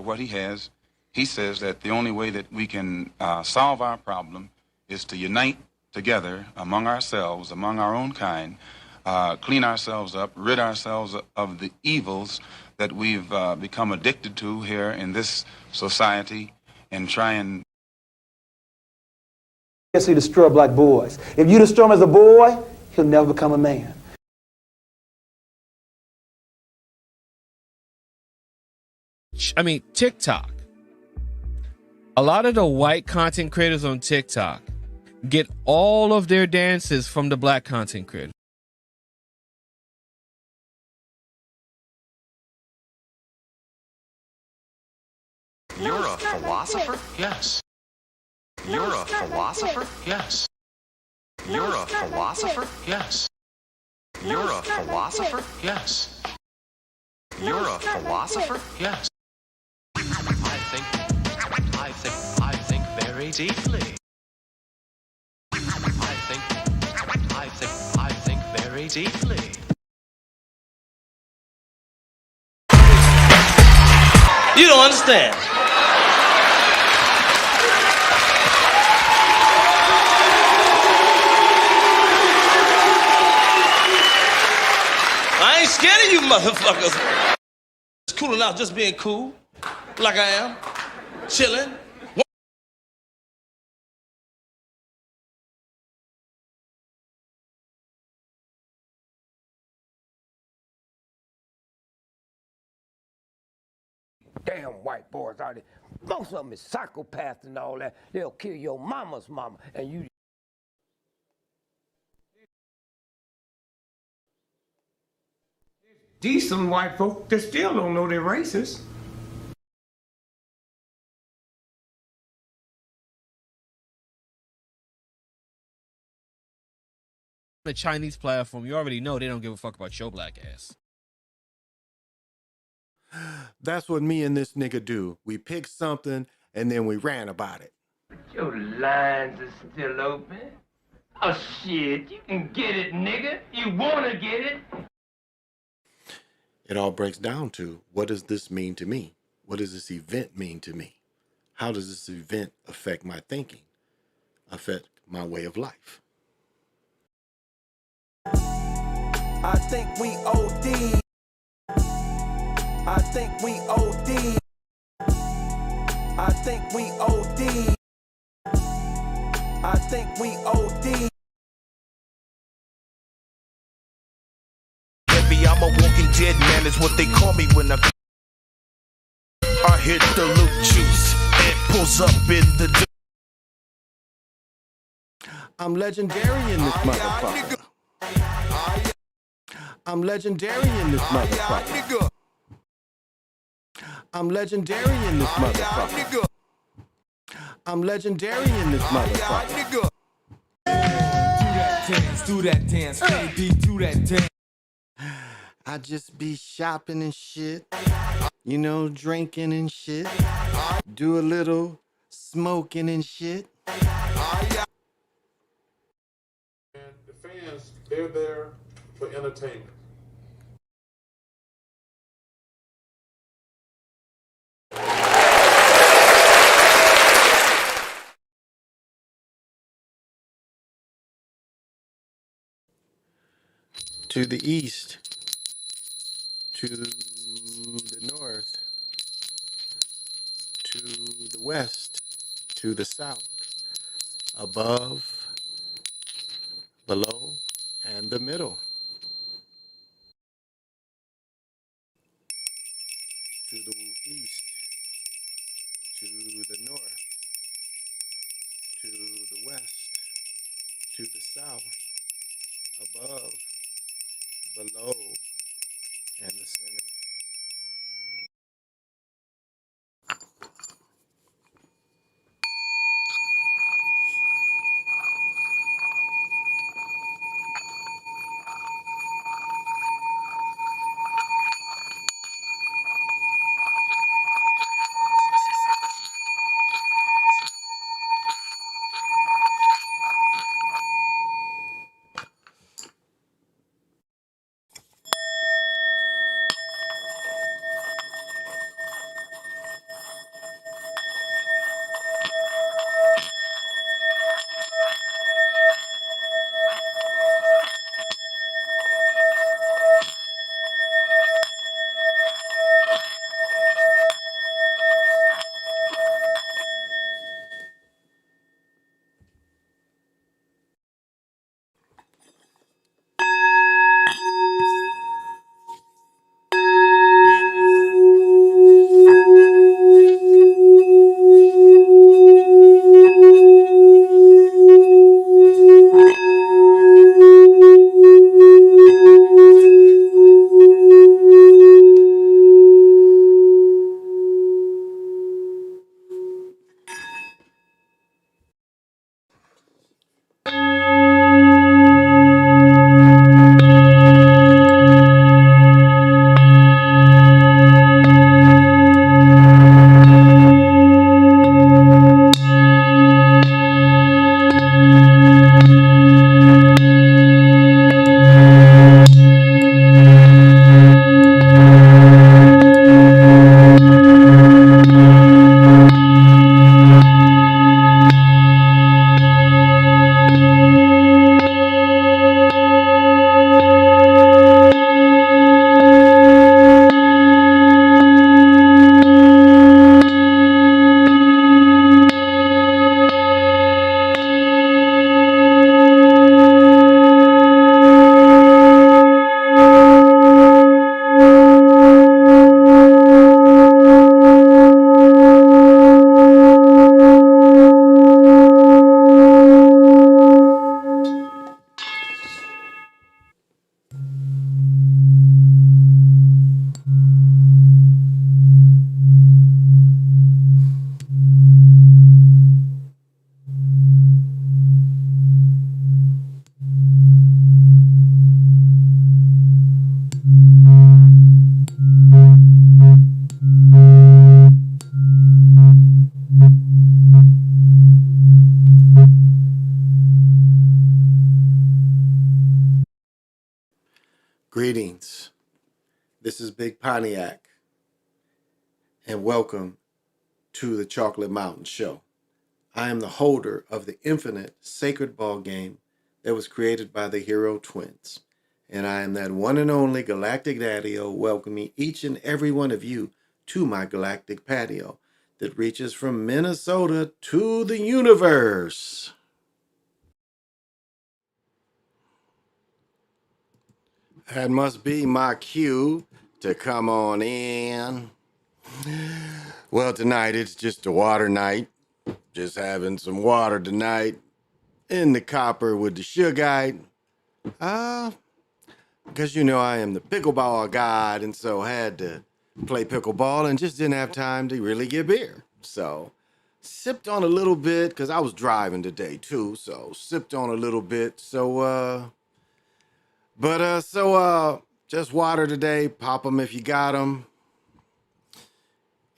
what he has. He says that the only way that we can solve our problem is to unite together among ourselves, among our own kind, clean ourselves up, rid ourselves of the evils that we've become addicted to here in this society, and try and He destroy black boys. If you destroy him as a boy, he'll never become a man. I mean, TikTok. A lot of the white content creators on TikTok get all of their dances from the black content creators. You're a philosopher? Yes. You're a philosopher? Yes. You're a philosopher? Yes. You're a philosopher? Yes. You're a philosopher? Yes. I think very deeply. I think very deeply. You don't understand. I ain't scared of you motherfuckers. It's cool enough just being cool, like I am, chilling. Damn white boys out there. Most of them is psychopaths and all that. They'll kill your mama's mama and you. Decent white folk that still don't know they're racist. The Chinese platform, you already know they don't give a fuck about your black ass. That's what me and this nigga do. We pick something and then we rant about it. Your lines are still open. Oh shit, you can get it, nigga. You wanna get it? It all breaks down to, what does this mean to me? What does this event mean to me? How does this event affect my thinking? Affect my way of life? I think we OD. I think we OD. I think we OD. I think we OD. Baby, I'm a walking dead man, is what they call me when I hit the loot juice and pulls up in the. I'm legendary in this motherfucker. I'm legendary in this motherfucker. I'm legendary in this motherfucker. I'm legendary in this motherfucker. Do that dance, baby, do that dance. I just be shopping and shit, you know, drinking and shit, do a little smoking and shit. And the fans, they're there for entertainment. To the east, to the north, to the west, to the south, above, below, and the middle. To the east, to the north, to the west, to the south, above, below, and the center. Greetings. This is Big Pontiac, and welcome to the Chocolate Mountain Show. I am the holder of the infinite sacred ball game that was created by the Hero Twins, and I am that one and only Galactic Daddy-O, welcoming each and every one of you to my galactic patio that reaches from Minnesota to the universe. That must be my cue to come on in. Well, tonight it's just a water night. Just having some water tonight in the copper with the sugar. Because you know I am the pickleball god, and so had to play pickleball and just didn't have time to really get beer. So sipped on a little bit because I was driving today too. So sipped on a little bit. Just water today. Pop them if you got them.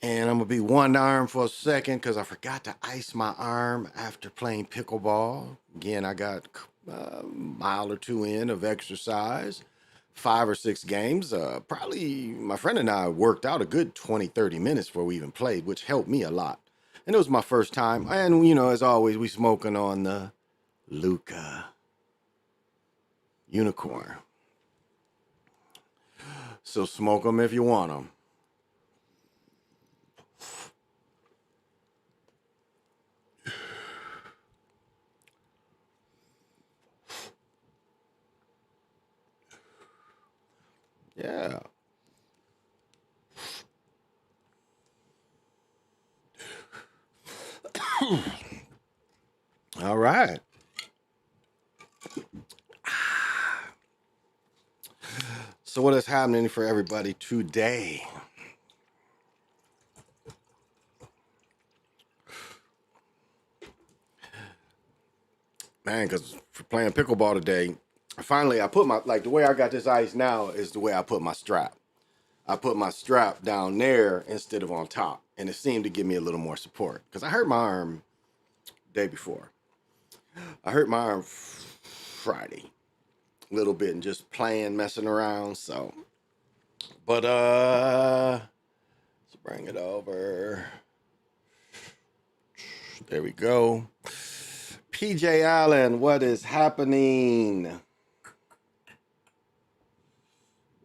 And I'm going to be one arm for a second because I forgot to ice my arm after playing pickleball. Again, I got a mile or two in of exercise, 5 or 6 games. Probably my friend and I worked out a good 20, 30 minutes before we even played, which helped me a lot. And it was my first time. And, you know, as always, we smoking on the Luca Unicorn. So smoke them if you want them. Yeah. All right. So what is happening for everybody today? Man, because for playing pickleball today, finally I put the way I got this ice now is the way I put my strap. I put my strap down there instead of on top, and it seemed to give me a little more support because I hurt my arm the day before. I hurt my arm Friday a little bit and just playing, messing around. So, but let's bring it over. There we go. PJ Allen, what is happening?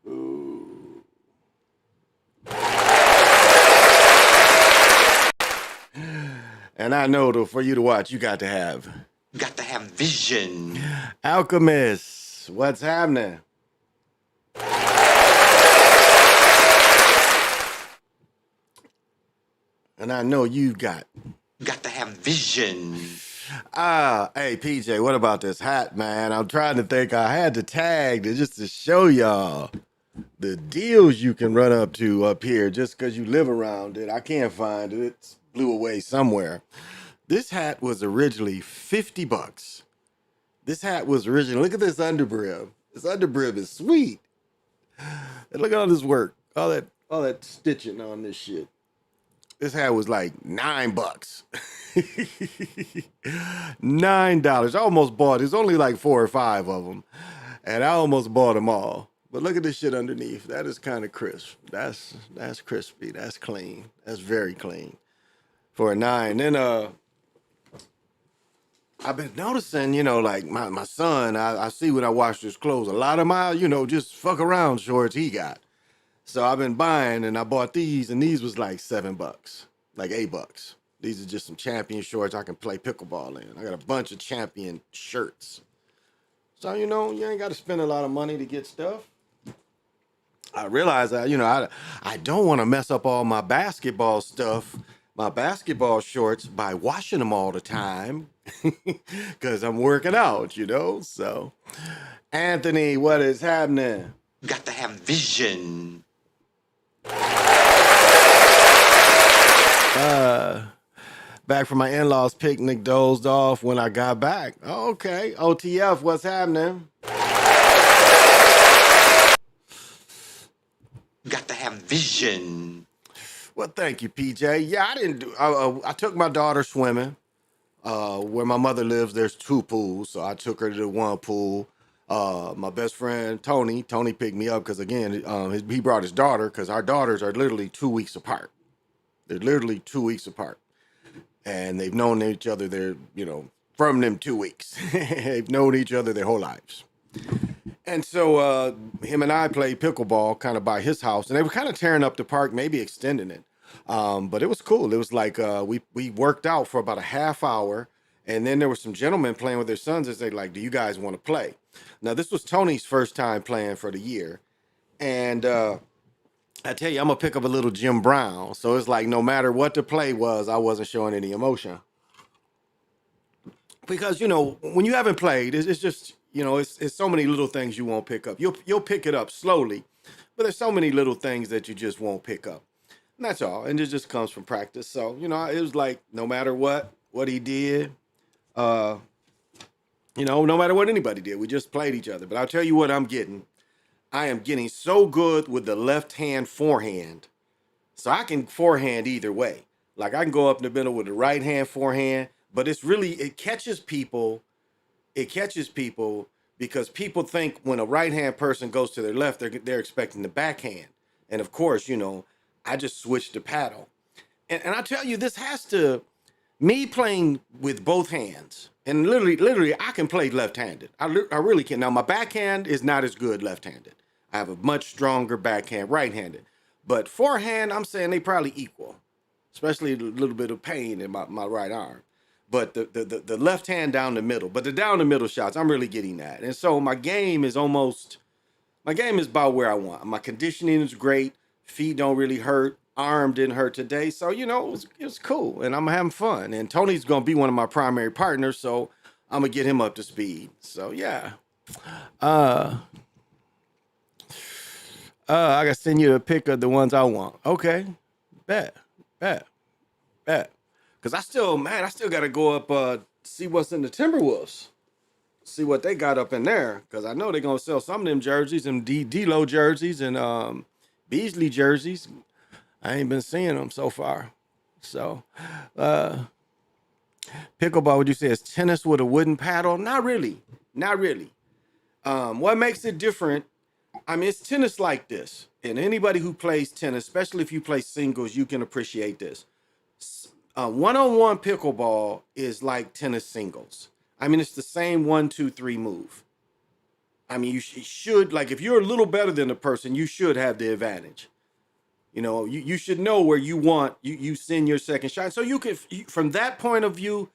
Ooh. And I know though, for you to watch, you got to have vision. Alchemist, what's happening? And I know you got to have vision. Hey PJ, what about this hat, man? I'm trying to think. I had to tag it just to show y'all the deals you can run up to up here just because you live around it. I can't find it. It's blew away somewhere. This hat was originally $50. This hat was originally, look at this underbrim. This underbrim is sweet. And look at all this work. All that stitching on this shit. This hat was like $9. $9. I almost bought, there's only like 4 or 5 of them. And I almost bought them all. But look at this shit underneath. That is kind of crisp. That's crispy. That's clean. That's very clean. For a 9. Then I've been noticing, you know, like my son, I see when I wash his clothes, a lot of my, you know, just fuck around shorts he got. So I've been buying, and I bought these, and these was like $7, like $8. These are just some Champion shorts I can play pickleball in. I got a bunch of Champion shirts. So, you know, you ain't got to spend a lot of money to get stuff. I realize that, you know, I don't want to mess up all my basketball stuff, my basketball shorts, by washing them all the time because I'm working out, you know. So, Anthony, what is happening? Got to have vision. Back from my in-laws picnic, dozed off when I got back. Oh, okay. OTF, what's happening? Got to have vision. Well, thank you, PJ. Yeah, I took my daughter swimming. Where my mother lives, there's 2 pools, so I took her to the one pool. My best friend Tony picked me up because again, he brought his daughter because our daughters are literally 2 weeks apart. They're literally 2 weeks apart, and they've known each other. They're from them 2 weeks. They've known each other their whole lives. And so him and I played pickleball kind of by his house, and they were kind of tearing up the park, maybe extending it. But it was cool. It was like we worked out for about a half hour, and then there were some gentlemen playing with their sons and say like, "Do you guys want to play?" Now this was Tony's first time playing for the year, and I tell you, I'm gonna pick up a little Jim Brown. So it's like no matter what the play was, I wasn't showing any emotion because when you haven't played, it's just it's so many little things you won't pick up. You'll pick it up slowly, but there's so many little things that you just won't pick up. And that's all. And it just comes from practice. So, it was like no matter what he did, no matter what anybody did, we just played each other. But I'll tell you what I'm getting. I am getting so good with the left hand forehand. So I can forehand either way. Like I can go up in the middle with the right hand forehand, but it catches people. It catches people because people think when a right hand person goes to their left, they're expecting the backhand. And of course, I just switched the paddle. And I tell you, this has to, me playing with both hands, and literally, I can play left-handed. I really can. Now, my backhand is not as good left-handed. I have a much stronger backhand right-handed. But forehand, I'm saying they probably equal, especially a little bit of pain in my right arm. But the left hand down the middle, but the down the middle shots, I'm really getting that. And so my game is about where I want. My conditioning is great. Feet don't really hurt. Arm didn't hurt today. So, it was cool. And I'm having fun. And Tony's going to be one of my primary partners. So I'm going to get him up to speed. So, yeah. I got to send you a pic of the ones I want. Okay. Bet. Because I still got to go up, see what's in the Timberwolves. See what they got up in there. Because I know they're going to sell some of them jerseys and D-Lo jerseys and Beasley jerseys. I ain't been seeing them so far. So, pickleball, would you say is tennis with a wooden paddle? Not really. What makes it different? I mean, it's tennis like this. And anybody who plays tennis, especially if you play singles, you can appreciate this. One-on-one pickleball is like tennis singles. I mean, it's the same 1, 2, 3 move. I mean, you should, like, if you're a little better than the person, you should have the advantage. You should know where you send your second shot. So you can, from that point of view,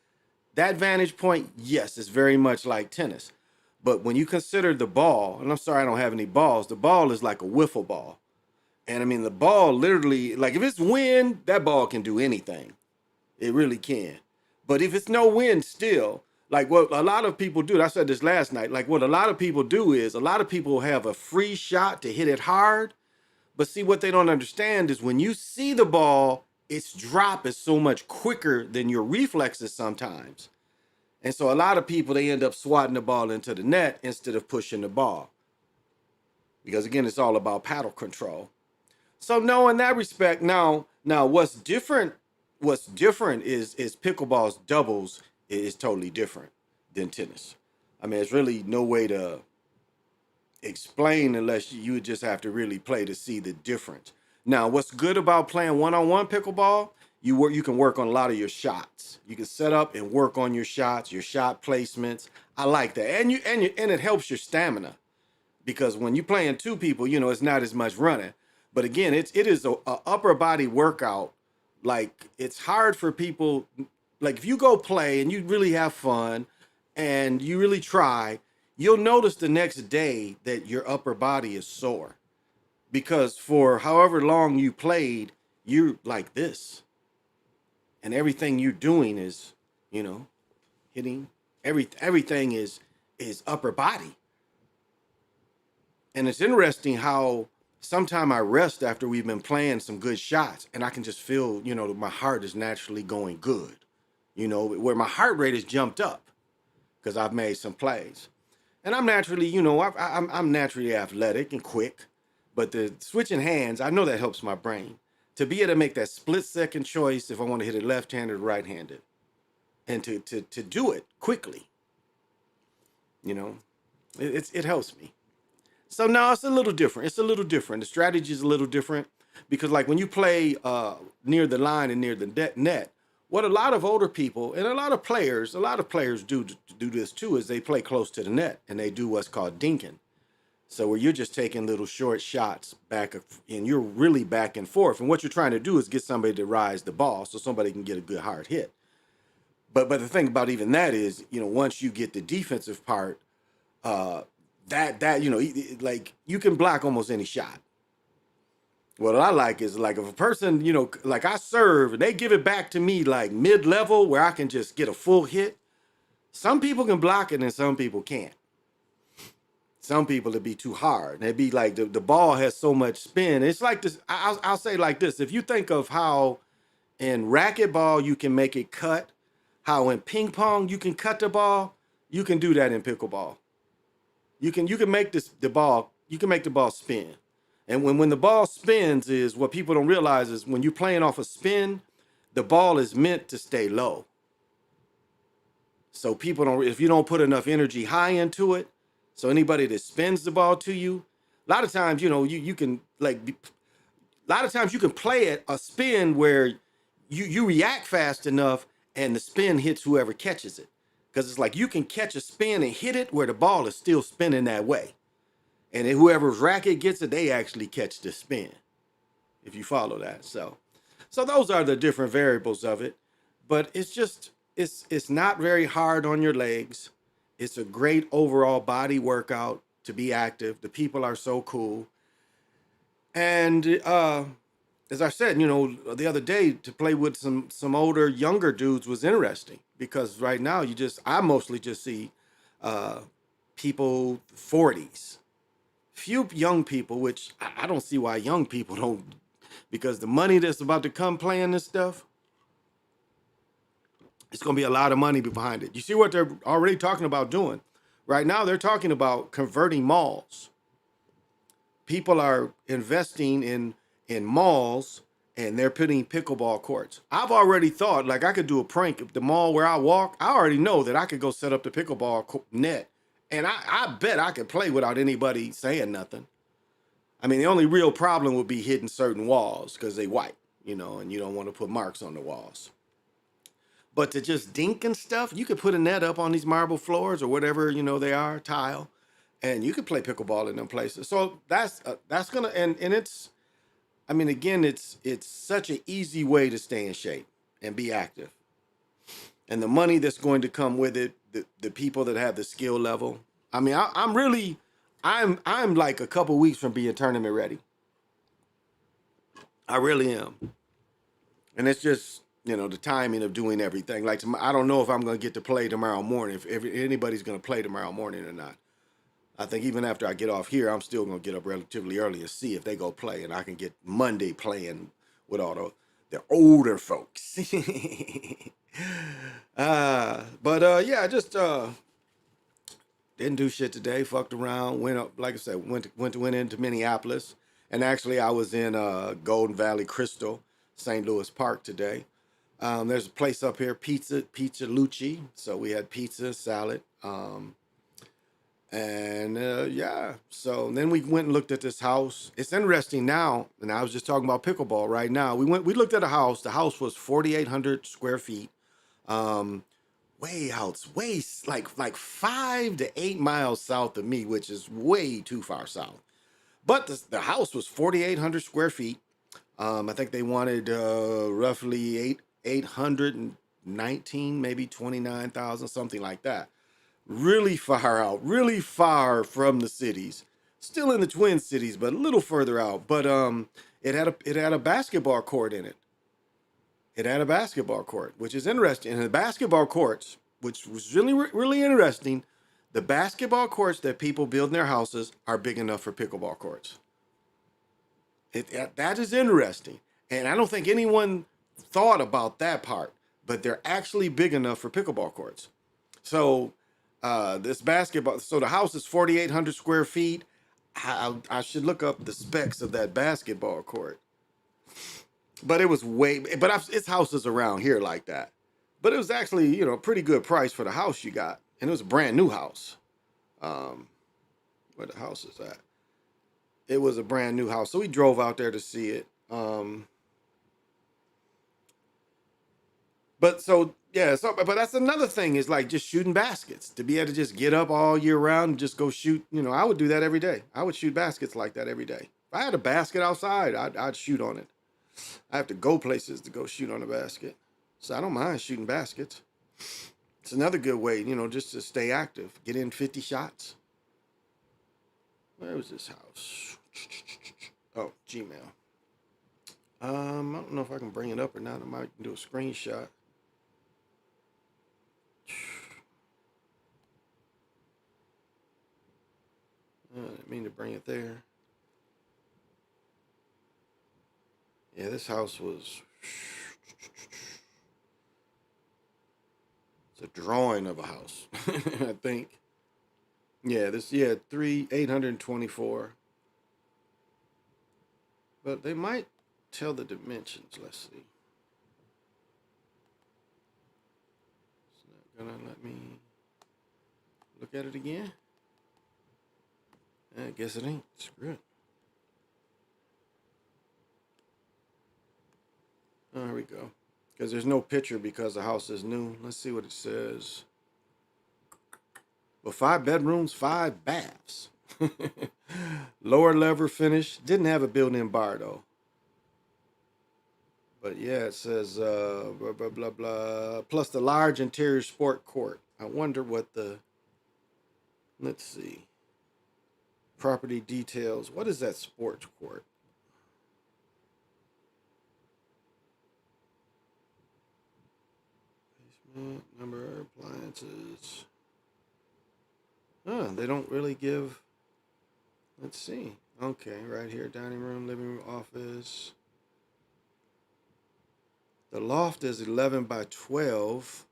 that vantage point, yes, it's very much like tennis. But when you consider the ball, and I'm sorry I don't have any balls, the ball is like a wiffle ball. And I mean, the ball literally, like if it's wind, that ball can do anything. It really can. But if it's no wind still, like what a lot of people do, I said this last night, like what a lot of people do is a lot of people have a free shot to hit it hard. But see, what they don't understand is when you see the ball, its drop is so much quicker than your reflexes sometimes. And so a lot of people, they end up swatting the ball into the net instead of pushing the ball. Because again, it's all about paddle control. So no, in that respect, now what's different is pickleball's doubles is totally different than tennis. I mean, it's really no way to explain unless you would just have to really play to see the difference. Now, what's good about playing one-on-one pickleball, you can work on a lot of your shots. You can set up and work on your shots, your shot placements. I like that. And it helps your stamina. Because when you're playing two people, it's not as much running. But again, it is a upper body workout. Like, it's hard for people, like if you go play and you really have fun and you really try, you'll notice the next day that your upper body is sore because for however long you played, you're like this. And everything you're doing is, hitting, everything is upper body. And it's interesting how sometimes I rest after we've been playing some good shots and I can just feel, my heart is naturally going good, where my heart rate has jumped up because I've made some plays. And I'm naturally, I'm naturally athletic and quick, but the switching hands, I know that helps my brain to be able to make that split second choice if I want to hit it left-handed or right-handed, and to do it quickly, It helps me. So now it's a little different. It's a little different. The strategy is a little different because like when you play near the line and near the net, what a lot of older people and a lot of players do this too is they play close to the net and they do what's called dinking. So where you're just taking little short shots back and you're really back and forth. And what you're trying to do is get somebody to rise the ball so somebody can get a good hard hit. But the thing about even that is, once you get the defensive part, like you can block almost any shot. What I like is like if a person, like I serve and they give it back to me like mid-level where I can just get a full hit. Some people can block it and some people can't. Some people it'd be too hard. It'd be like the ball has so much spin. It's like this. I'll say like this. If you think of how in racquetball you can make it cut, how in ping pong you can cut the ball, you can do that in pickleball. You can make the ball spin. And when the ball spins is what people don't realize is when you're playing off a spin, the ball is meant to stay low. So if you don't put enough energy high into it, so anybody that spins the ball to you, a lot of times, you can play it a spin where you react fast enough and the spin hits whoever catches it. Because it's like you can catch a spin and hit it where the ball is still spinning that way. And then whoever's racket gets it, they actually catch the spin, if you follow that. So those are the different variables of it. But it's not very hard on your legs. It's a great overall body workout to be active. The people are so cool. And as I said, the other day to play with some older, younger dudes was interesting because right now I mostly just see people 40s. Few young people, which I don't see why young people don't, because the money that's about to come playing this stuff, it's going to be a lot of money behind it. You see what they're already talking about doing? Right now, they're talking about converting malls. People are investing in malls, and they're putting pickleball courts. I've already thought, like I could do a prank at the mall where I walk. I already know that I could go set up the pickleball net, and I bet I could play without anybody saying nothing. I mean, the only real problem would be hitting certain walls because they white, and you don't want to put marks on the walls. But to just dink and stuff, you could put a net up on these marble floors or whatever, they are, tile, and you could play pickleball in them places. So that's gonna, and it's, I mean, again, it's such an easy way to stay in shape and be active. And the money that's going to come with it, the people that have the skill level. I mean, I'm like a couple weeks from being tournament ready. I really am. And it's just, the timing of doing everything. Like, I don't know if I'm going to get to play tomorrow morning, if anybody's going to play tomorrow morning or not. I think even after I get off here, I'm still going to get up relatively early and see if they go play, and I can get Monday playing with all the older folks. Yeah, just didn't do shit today. Fucked around. Went up, like I said, went into Minneapolis, and actually I was in Golden Valley Crystal, St. Louis Park today. There's a place up here, Pizza Lucci. So we had pizza, salad, yeah. So then we went and looked at this house. It's interesting now, and I was just talking about pickleball right now. We looked at a house. The house was 4,800 square feet. Way out, like 5 to 8 miles south of me, which is way too far south. But the house was 4,800 square feet. I think they wanted roughly 819, maybe 29,000, something like that. Really far out, really far from the cities. Still in the Twin Cities, but a little further out. But it had a basketball court in it. It had a basketball court, which is interesting. And the basketball courts, which was really, really interesting, the basketball courts that people build in their houses are big enough for pickleball courts. That is interesting. And I don't think anyone thought about that part, but they're actually big enough for pickleball courts. So the house is 4,800 square feet. I should look up the specs of that basketball court. But it was it's houses around here like that. But it was actually, a pretty good price for the house you got. And it was a brand new house. where the house is at. It was a brand new house, so we drove out there to see it. But that's another thing is like just shooting baskets to be able to just get up all year round and just go shoot. You know, I would do that every day. I would shoot baskets like that every day. If I had a basket outside, I'd shoot on it. I have to go places to go shoot on a basket. So I don't mind shooting baskets. It's another good way, you know, just to stay active. Get in 50 shots. Where was this house? Oh, Gmail. I don't know if I can bring it up or not. I might do a screenshot. I didn't mean to bring it there. Yeah, this house was... It's a drawing of a house, I think. Yeah, 824. But they might tell the dimensions. Let's see. It's not gonna let me look at it again. I guess it ain't. Screw it. There we go. Because there's no picture because the house is new. Let's see what it says. Well, 5 bedrooms, 5 baths. Lower level finish. Didn't have a built-in bar, though. But yeah, it says blah, blah, blah, blah. Plus the large interior sport court. I wonder what the... Let's see. Property details. What is that sports court? Number of appliances. They don't really give. Let's see. Okay, right here, dining room, living room, office. The loft is 11 by 12.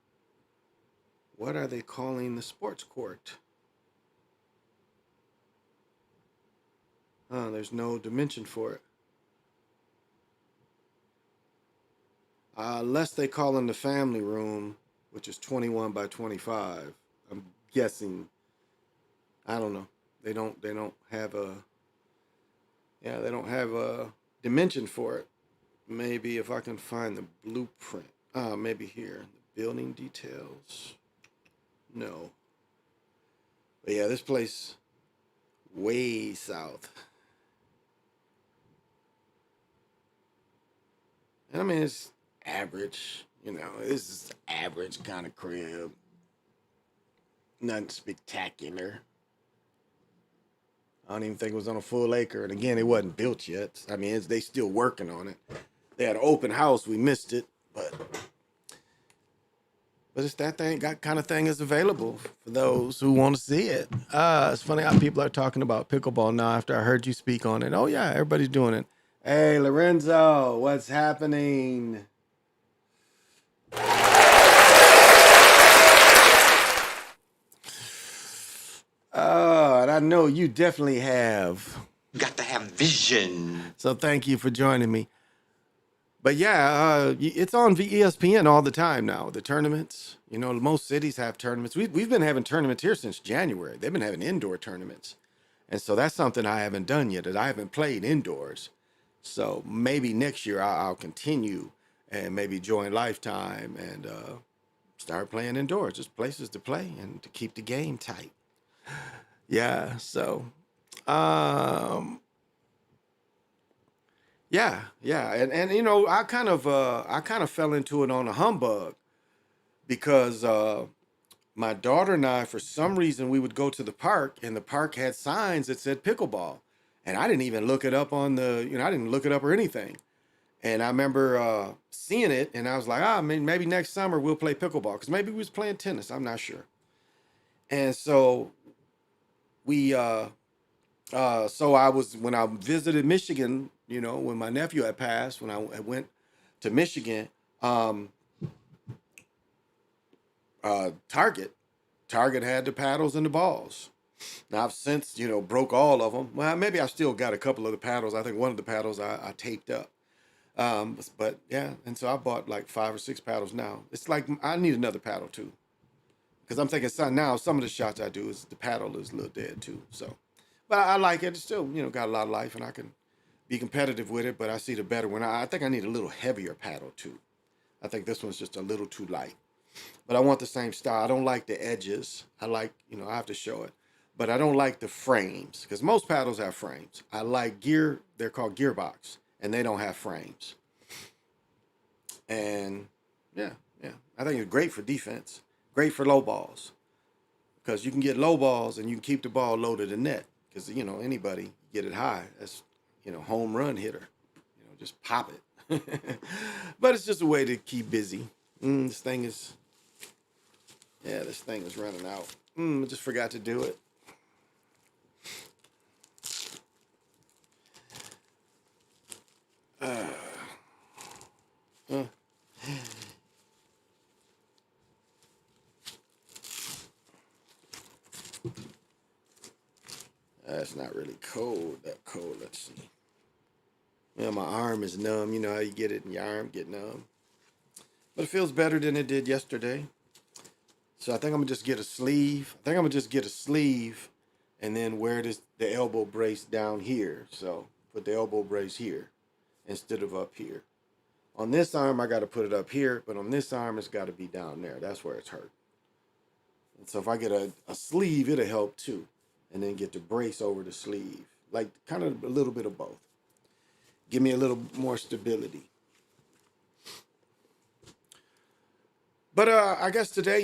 What are they calling the sports court? There's no dimension for it. Unless they call in the family room, which is 21 by 25. I'm guessing. I don't know. They don't have a. Yeah, they don't have a dimension for it. Maybe if I can find the blueprint. Maybe here. The building details. No. But yeah, this place way south. And I mean, it's average. You know, this is average kind of crib. Nothing spectacular. I don't even think it was on a full acre. And again, it wasn't built yet. I mean, they still working on it. They had an open house. We missed it. But it's that kind of thing is available for those who want to see it. It's funny how people are talking about pickleball now after I heard you speak on it. Oh, yeah, everybody's doing it. Hey, Lorenzo, what's happening? And I know you definitely have. Got to have vision. So thank you for joining me. But yeah, it's on ESPN all the time now, the tournaments. You know, most cities have tournaments. We've been having tournaments here since January. They've been having indoor tournaments. And so that's something I haven't done yet, that I haven't played indoors. So maybe next year I'll continue and maybe join Lifetime and start playing indoors. Just places to play and to keep the game tight. Yeah, so yeah, and you know, I kind of fell into it on a humbug because my daughter and I, for some reason, we would go to the park and the park had signs that said pickleball, and I didn't even look it up on the, I didn't look it up or anything, and I remember seeing it and I was like, maybe next summer we'll play pickleball because maybe we was playing tennis, I'm not sure, and so we so I was, when I visited Michigan, you know, when my nephew had passed, when I went to Michigan, Target had the paddles and the balls. Now I've since, broke all of them. Well, maybe I still got a couple of the paddles. I think one of the paddles I taped up. But yeah, and so I bought like 5 or 6 paddles now. It's like I need another paddle too. Because I'm thinking, some of the shots I do is the paddle is a little dead too. So But I like it. It's still, got a lot of life, and I can be competitive with it, but I see the better one. I think I need a little heavier paddle, too. I think this one's just a little too light. But I want the same style. I don't like the edges. I like, I have to show it. But I don't like the frames, because most paddles have frames. I like gear. They're called gearbox, and they don't have frames. And, yeah. I think it's great for defense. Great for low balls. Because you can get low balls, and you can keep the ball low to the net. Because, anybody get it high. That's, home run hitter. Just pop it. But it's just a way to keep busy. This thing is running out. I just forgot to do it. That's not really that cold. Let's see. Yeah, my arm is numb. You know how you get it and your arm get numb. But it feels better than it did yesterday. So I think I'm going to just get a sleeve. And then wear the elbow brace down here. So put the elbow brace here instead of up here. On this arm, I got to put it up here. But on this arm, it's got to be down there. That's where it's hurt. And so if I get a sleeve, it'll help too. And then get the brace over the sleeve. Like kind of a little bit of both. Give me a little more stability. But I guess today,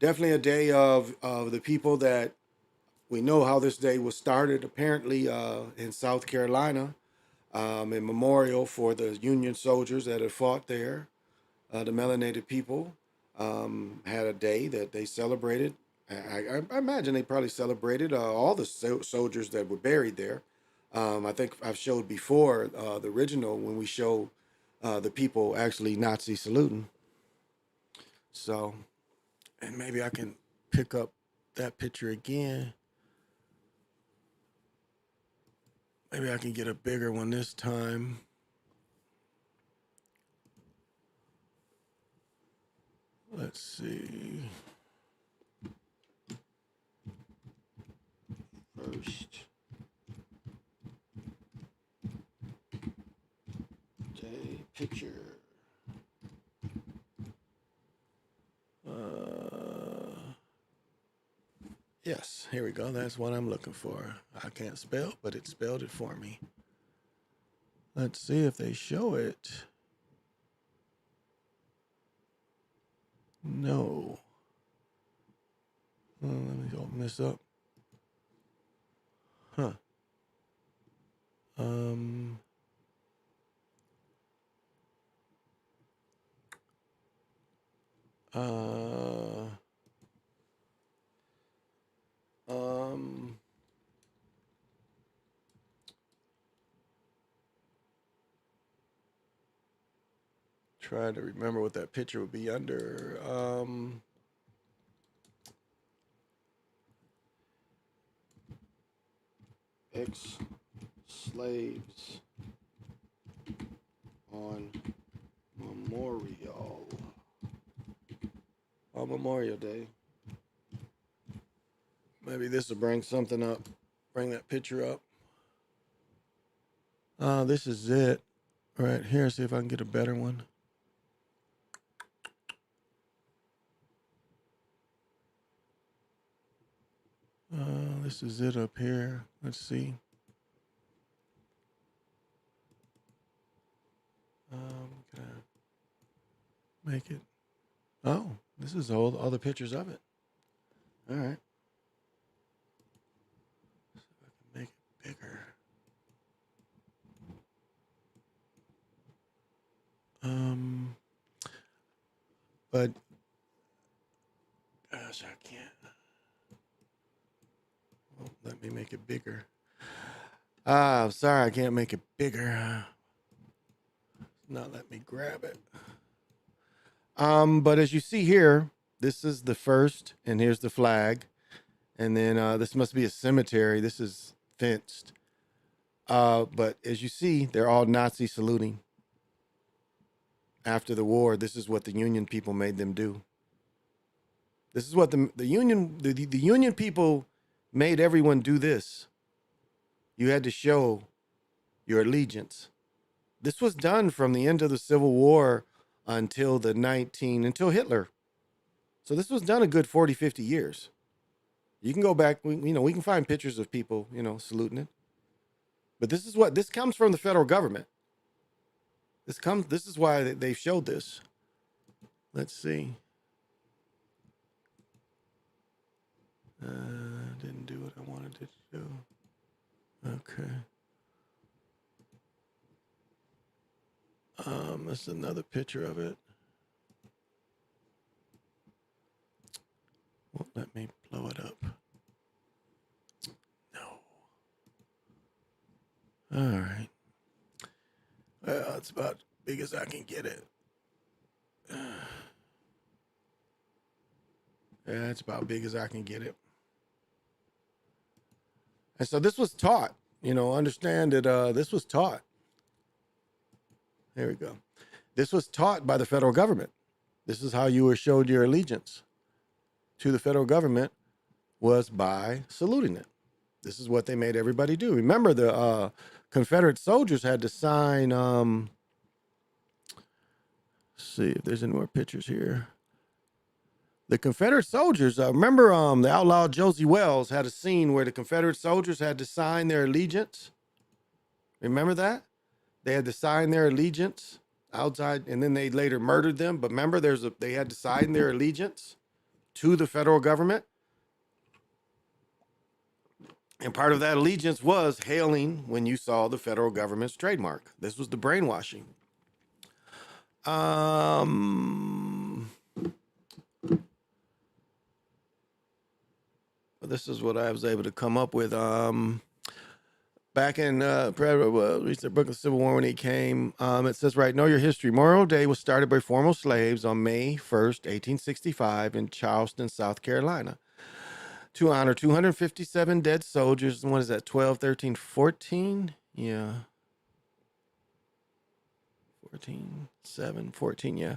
definitely a day of the people that we know how this day was started. Apparently in South Carolina, in memorial for the Union soldiers that had fought there. The melanated people had a day that they celebrated. I imagine they probably celebrated all the soldiers that were buried there. I think I've showed before the original when we showed the people actually Nazi saluting. So, and maybe I can pick up that picture again. Maybe I can get a bigger one this time. Let's see. First day picture. Yes, here we go. That's what I'm looking for. I can't spell, but it spelled it for me. Let's see if they show it. No. Let me open this up. Huh. Trying to remember what that picture would be under. Ex-slaves on Memorial. On Memorial Day. Maybe this will bring something up. Bring that picture up. This is it. Right here. See if I can get a better one. This is it up here. Let's see. Can I make it? Oh, this is all the pictures of it. All right. See if I can make it bigger. But gosh, I can't. Oh, let me make it bigger. I'm sorry, I can't make it bigger. Not let me grab it. But as you see here, this is the first, and here's the flag. And then this must be a cemetery. This is fenced. But as you see, they're all Nazi saluting. After the war, this is what the Union people made them do. This is what the Union people made everyone do this. You had to show your allegiance. This was done from the end of the Civil War until Hitler. So this was done a good 40, 50 years. You can go back, we can find pictures of people, saluting it. But this comes from the federal government. This is why they showed this. Let's see. Didn't do what I wanted to do. Okay. This is another picture of it. Won't let me blow it up. No. All right. Well, it's about as big as I can get it. Yeah, it's about big as I can get it. And so this was taught, understand that this was taught. There we go. This was taught by the federal government. This is how you were showed your allegiance to the federal government, was by saluting it. This is what they made everybody do. Remember, the Confederate soldiers had to sign, let's see if there's any more pictures here. The Confederate soldiers, remember the outlaw Josie Wells had a scene where the Confederate soldiers had to sign their allegiance. Remember that? They had to sign their allegiance outside, and then they later murdered them. But remember, they had to sign their allegiance to the federal government. And part of that allegiance was hailing when you saw the federal government's trademark. This was the brainwashing. This is what I was able to come up with. Back in reached the book of the Civil War when he came, it says, right, know your history. Memorial Day was started by former slaves on May 1st, 1865 in Charleston, South Carolina, to honor 257 dead soldiers. And what is that, 12, 13, 14? Yeah. 14, yeah.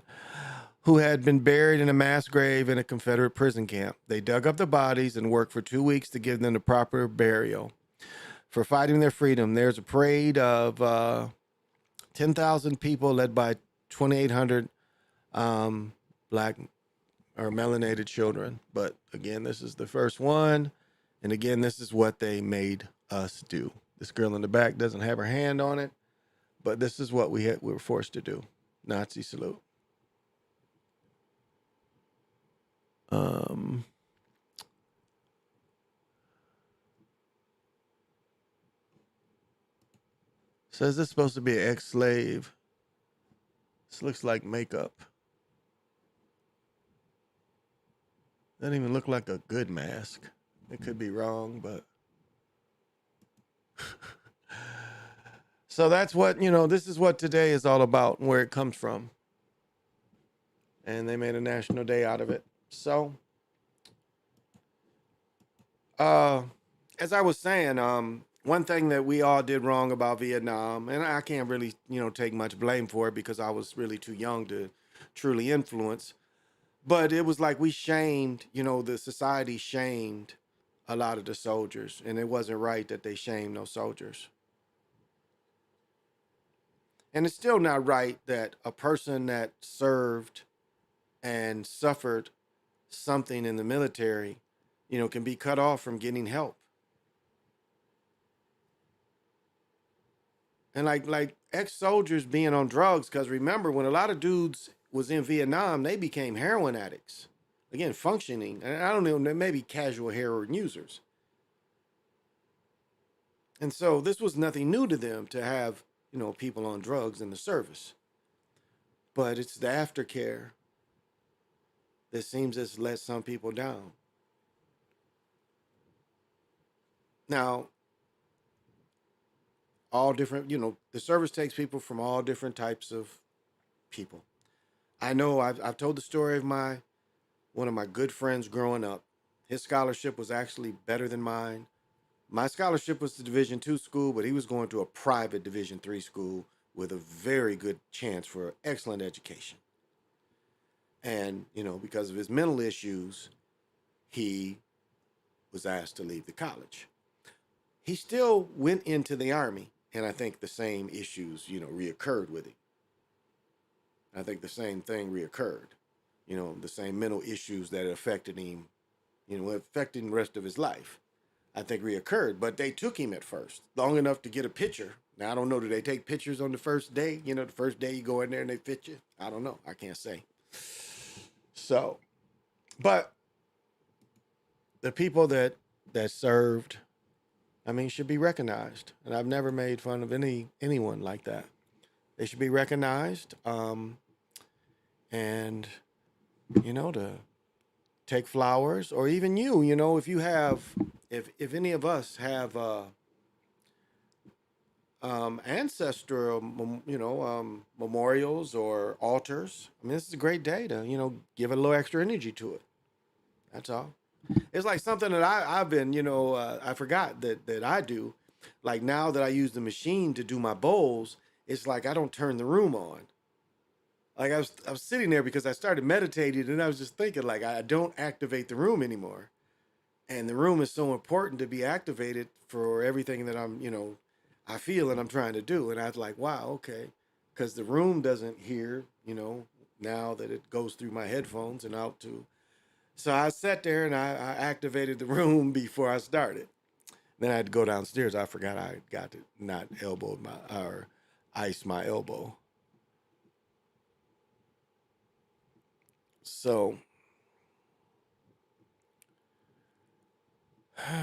Who had been buried in a mass grave in a Confederate prison camp. They dug up the bodies and worked for 2 weeks to give them the proper burial. For fighting their freedom, there's a parade of 10,000 people led by 2,800 black or melanated children. But again, this is the first one. And again, this is what they made us do. This girl in the back doesn't have her hand on it, but this is what we were forced to do. Nazi salute. Says this is supposed to be an ex-slave. This looks like makeup. Doesn't even look like a good mask. It could be wrong, but. So that's what, this is what today is all about and where it comes from. And they made a national day out of it. So, as I was saying, one thing that we all did wrong about Vietnam, and I can't really, take much blame for it because I was really too young to truly influence, but it was like we shamed, the society shamed a lot of the soldiers, and it wasn't right that they shamed those soldiers. And it's still not right that a person that served and suffered something in the military, can be cut off from getting help. And like ex-soldiers being on drugs, because remember, when a lot of dudes was in Vietnam, they became heroin addicts. Again, functioning, and I don't know, maybe casual heroin users. And so this was nothing new to them to have, people on drugs in the service. But it's the aftercare that seems to let some people down. Now, all different, the service takes people from all different types of people. I know I've told the story of one of my good friends growing up. His scholarship was actually better than mine. My scholarship was to Division II school, but he was going to a private Division III school with a very good chance for excellent education. And, because of his mental issues, he was asked to leave the college. He still went into the Army, and I think the same issues, reoccurred with him. I think the same thing reoccurred. The same mental issues that affected him, affected the rest of his life, I think reoccurred. But they took him at first, long enough to get a picture. Now, I don't know, do they take pictures on the first day? The first day you go in there and they fit you? I don't know. I can't say. So, but the people that served, should be recognized. And I've never made fun of anyone like that. They should be recognized. And to take flowers, or even if you have, if any of us have ancestral memorials or altars, this is a great day to give a little extra energy to it. That's all. It's like something that I've been, I forgot that I do. Like, now that I use the machine to do my bowls, it's like I don't turn the room on. Like, I was sitting there because I started meditating, and I was just thinking, like, I don't activate the room anymore. And the room is so important to be activated for everything that I feel and I'm trying to do. And I was like, wow, okay. Because the room doesn't hear, now that it goes through my headphones and out to. So I sat there and I activated the room before I started. Then I had to go downstairs. I forgot I got to not ice my elbow. So,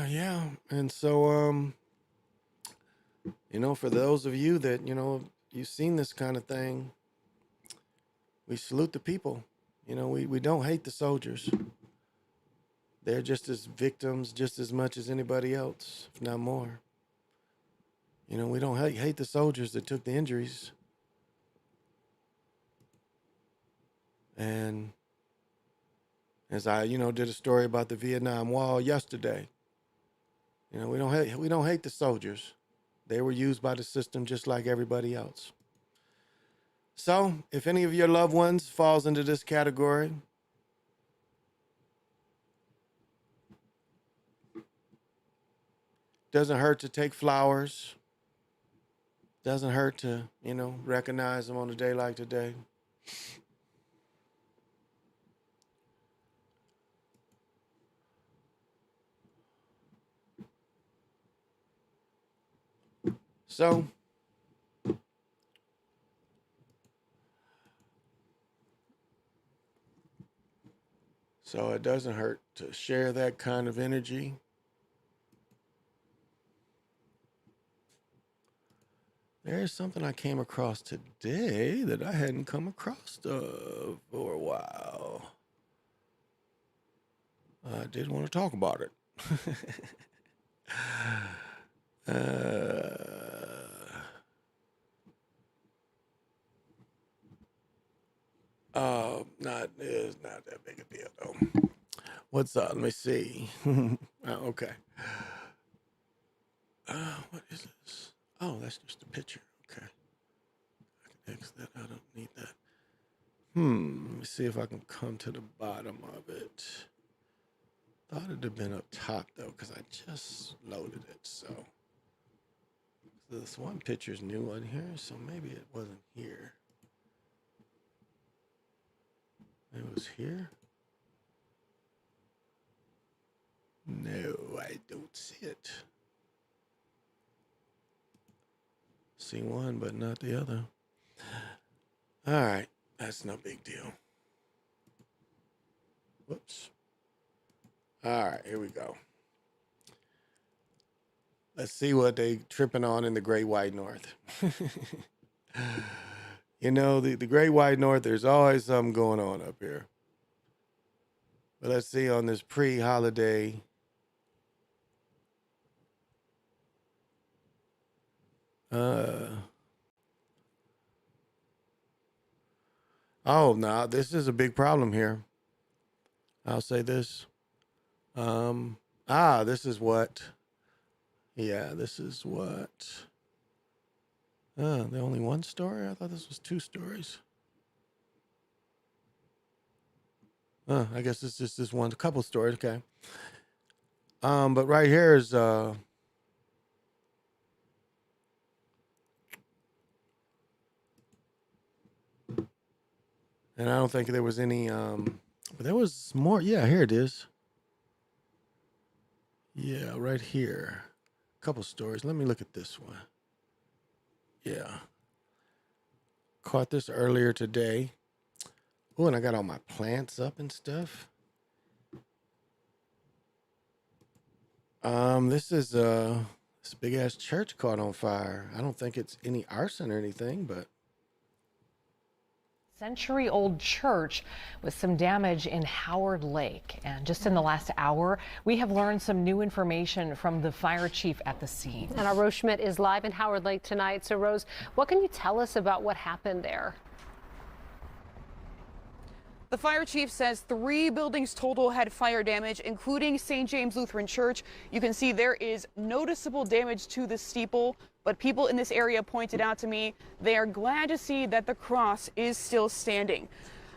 yeah. And so, for those of you that, you've seen this kind of thing, we salute the people. We don't hate the soldiers. They're just as victims just as much as anybody else, if not more. We don't hate the soldiers that took the injuries. And as I, did a story about the Vietnam Wall yesterday, we don't hate the soldiers. They were used by the system just like everybody else. So, if any of your loved ones falls into this category, doesn't hurt to take flowers. Doesn't hurt to, recognize them on a day like today. So, it doesn't hurt to share that kind of energy. There's something I came across today that I hadn't come across for a while. I did want to talk about it. It's not that big a deal though. What's up? Let me see. Okay. What is this? Oh, that's just a picture. Okay. I can X that. I don't need that. Let me see if I can come to the bottom of it. Thought it'd have been up top though, because I just loaded it. So this one picture's new on here, so maybe it wasn't here. It was here. No, I don't see it. See one, but not the other. All right, that's no big deal. Whoops. All right, here we go. Let's see what they tripping on in the Great White North. The Great White North, there's always something going on up here. But let's see on this pre-holiday. No, this is a big problem here. I'll say this. This is what. Yeah, this is what. The only one story? I thought this was two stories. I guess it's just this one, a couple stories. Okay. But right here is and I don't think there was any but there was more. Yeah, here it is. Yeah, right here. A couple stories. Let me look at this one. Yeah. Caught this earlier today. Oh, and I got all my plants up and stuff. This is this big ass church caught on fire. I don't think it's any arson or anything, but century-old church with some damage in Howard Lake. And just in the last hour, we have learned some new information from the fire chief at the scene. And our Rose Schmidt is live in Howard Lake tonight. So, Rose, what can you tell us about what happened there? The fire chief says 3 buildings total had fire damage, including St. James Lutheran Church. You can see there is noticeable damage to the steeple, but people in this area pointed out to me they are glad to see that the cross is still standing.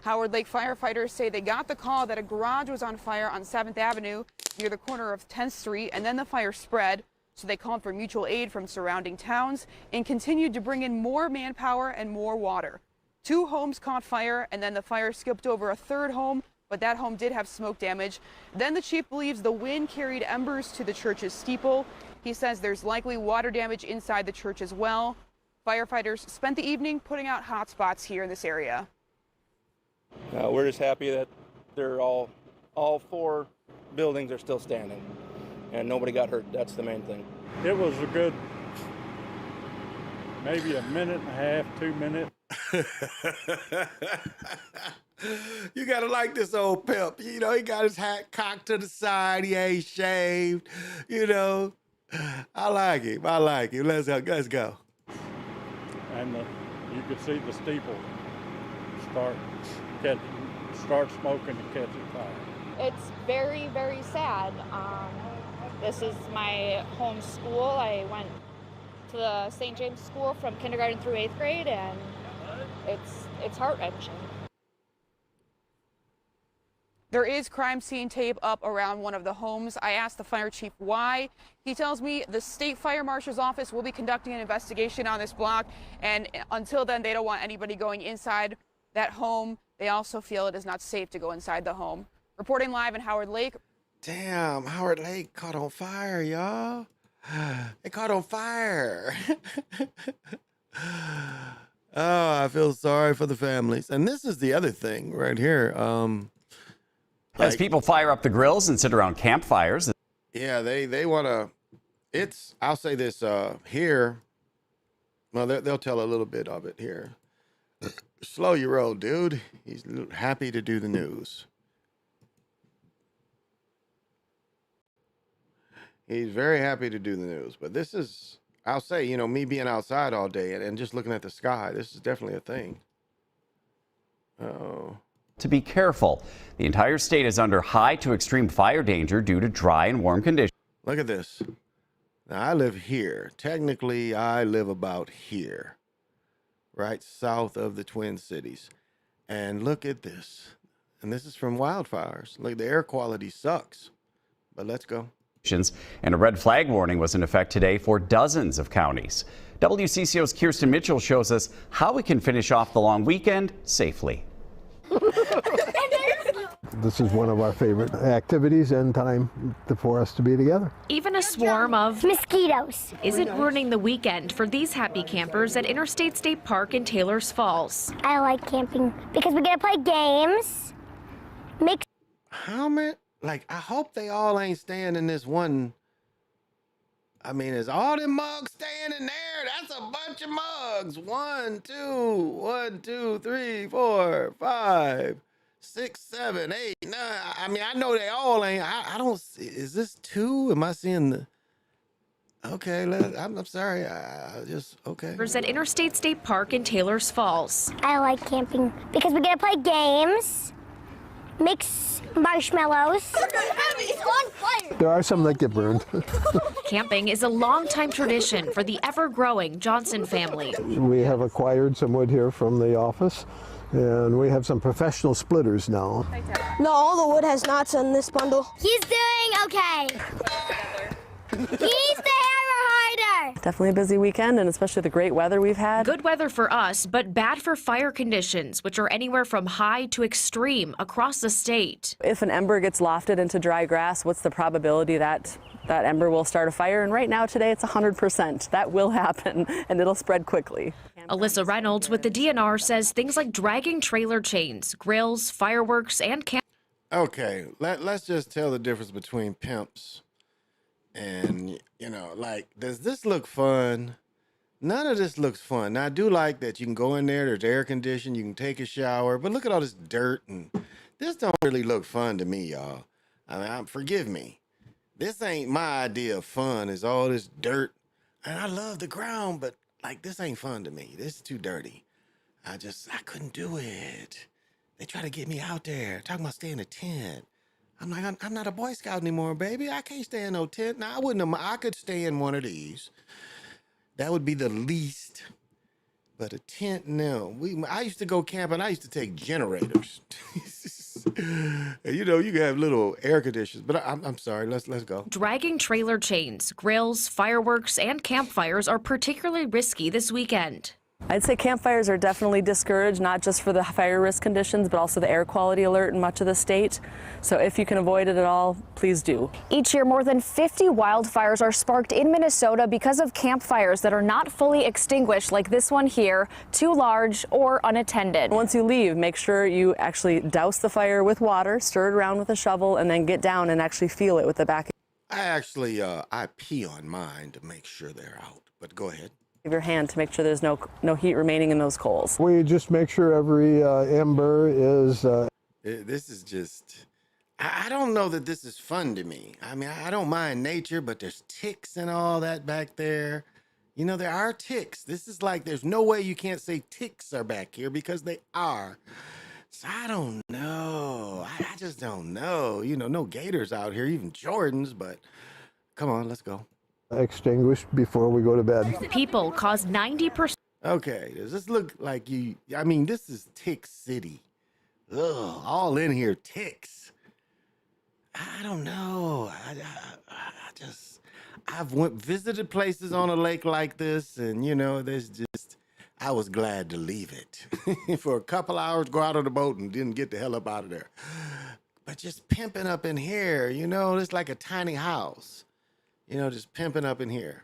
Howard Lake firefighters say they got the call that a garage was on fire on 7th Avenue near the corner of 10th Street, and then the fire spread. So they called for mutual aid from surrounding towns and continued to bring in more manpower and more water. 2 homes caught fire, and then the fire skipped over a 3rd home, but that home did have smoke damage. Then the chief believes the wind carried embers to the church's steeple. He says there's likely water damage inside the church as well. Firefighters spent the evening putting out hot spots here in this area. We're just happy that they're all 4 buildings are still standing, and nobody got hurt. That's the main thing. It was a good, maybe a minute and a half, 2 minutes. You gotta like this old pimp. You know, he got his hat cocked to the side. He ain't shaved. You know, I like him. I like him. Let's go. Let's go. And you could see the steeple start smoking and catching fire. It's very, very sad. This is my home school. I went to the St. James School from kindergarten through 8th grade, and it's heart-wrenching. There is crime scene tape up around one of the homes. I asked the fire chief why. He tells me the state fire marshal's office will be conducting an investigation on this block, and until then, they don't want anybody going inside that home. They also feel it is not safe to go inside the home. Reporting live in Howard Lake. Damn, Howard Lake caught on fire, y'all. It caught on fire. Oh, I feel sorry for the families. And this is the other thing right here. As people fire up the grills and sit around campfires. Yeah, they want to, I'll say this here. Well, they'll tell a little bit of it here. Slow your roll, dude. He's happy to do the news. He's very happy to do the news. But this is, I'll say, you know, me being outside all day and just looking at the sky, this is definitely a thing. Oh. To be careful. The entire state is under high to extreme fire danger due to dry and warm conditions. Look at this. Now, I live here. Technically, I live about here, right south of the Twin Cities. And look at this. And this is from wildfires. Look, the air quality sucks. But let's go. And a red flag warning was in effect today for dozens of counties. WCCO's Kirsten Mitchell shows us how we can finish off the long weekend safely. This is one of our favorite activities and time for us to be together. Even a swarm of mosquitoes isn't ruining the weekend for these happy campers at Interstate State Park in Taylor's Falls. I like camping because we get to play games. How many? Like, I hope they all ain't staying in this one. I mean, is all them mugs staying in there? That's a bunch of mugs. 1, 2, 3, 4, 5, 6, 7, 8, 9. I mean, I know they all ain't. I don't see. Is this 2? Am I seeing the? Okay, I'm sorry. I just, okay. At Interstate State Park in Taylor's Falls. I like camping because we get to play games, mix marshmallows. It's on fire. There are some that get burned. Camping is a longtime tradition for the ever-growing Johnson family. We have acquired some wood here from the office, And we have some professional splitters now. No, all the wood has knots in this bundle. He's doing okay. He's the hammer hider. Definitely a busy weekend, and especially the great weather we've had. Good weather for us, but bad for fire conditions, which are anywhere from high to extreme across the state. If an ember gets lofted into dry grass, what's the probability that that ember will start a fire? And right now, today, it's 100%. That will happen, and it'll spread quickly. Alyssa Reynolds with the DNR says things like dragging trailer chains, grills, fireworks, and camp. Okay, let's just tell the difference between pimps and, you know, like, does this look fun? None of this looks fun. Now, I do like that you can go in there, there's air conditioning, you can take a shower, but look at all this dirt, and this don't really look fun to me, y'all. I mean, forgive me. This ain't my idea of fun, is all this dirt. And I love the ground, but, like, this ain't fun to me. This is too dirty. I couldn't do it. They try to get me out there, talking about staying in a tent. I'm like, I'm not a Boy Scout anymore, baby. I can't stay in no tent. Now, I could stay in one of these. That would be the least. But a tent, no. I used to go camping. I used to take generators. You know, you can have little air conditioners. But I'm sorry. Let's go. Dragging trailer chains, grills, fireworks, and campfires are particularly risky this weekend. I'd say campfires are definitely discouraged, not just for the fire risk conditions, but also the air quality alert in much of the state. So if you can avoid it at all, please do. Each year, more than 50 wildfires are sparked in Minnesota because of campfires that are not fully extinguished, like this one here, too large or unattended. Once you leave, make sure you actually douse the fire with water, stir it around with a shovel, and then get down and actually feel it with the back. I actually, I pee on mine to make sure they're out. But go ahead. Your hand to make sure there's no heat remaining in those coals. We just make sure every ember is... This is just... I don't know that this is fun to me. I mean, I don't mind nature, but there's ticks and all that back there. You know, there are ticks. This is like, there's no way you can't say ticks are back here because they are. So I don't know. I just don't know. You know, no gators out here, even Jordans, but come on, let's go. Extinguished before we go to bed. People cause 90%. Okay, does this look like you? I mean, this is Tick City. Ugh, all in here, ticks. I don't know. I've visited places on a lake like this, and you know, I was glad to leave it for a couple hours, go out on the boat, and didn't get the hell up out of there. But just pimping up in here, you know, it's like a tiny house. You know, just pimping up in here.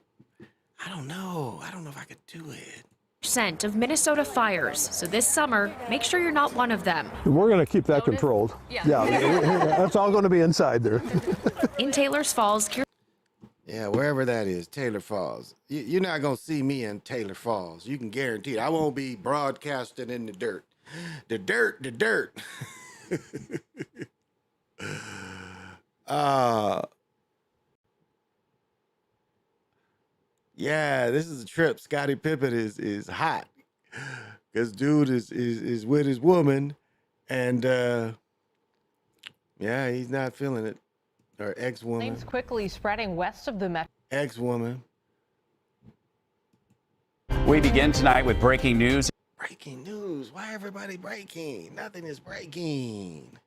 I don't know if I could do it. % of Minnesota fires. So this summer, make sure you're not one of them. We're going to keep that controlled. Yeah, that's all going to be inside there. In Taylor's Falls. Yeah, wherever that is, Taylor Falls. You're not going to see me in Taylor Falls. You can guarantee it. I won't be broadcasting in the dirt. The dirt. Yeah, this is a trip. Scottie Pippen is hot. This dude is with his woman, and yeah, he's not feeling it. Or ex-woman. Flames quickly spreading west of the metro. Ex-woman. We begin tonight with breaking news. Breaking news. Why everybody breaking? Nothing is breaking.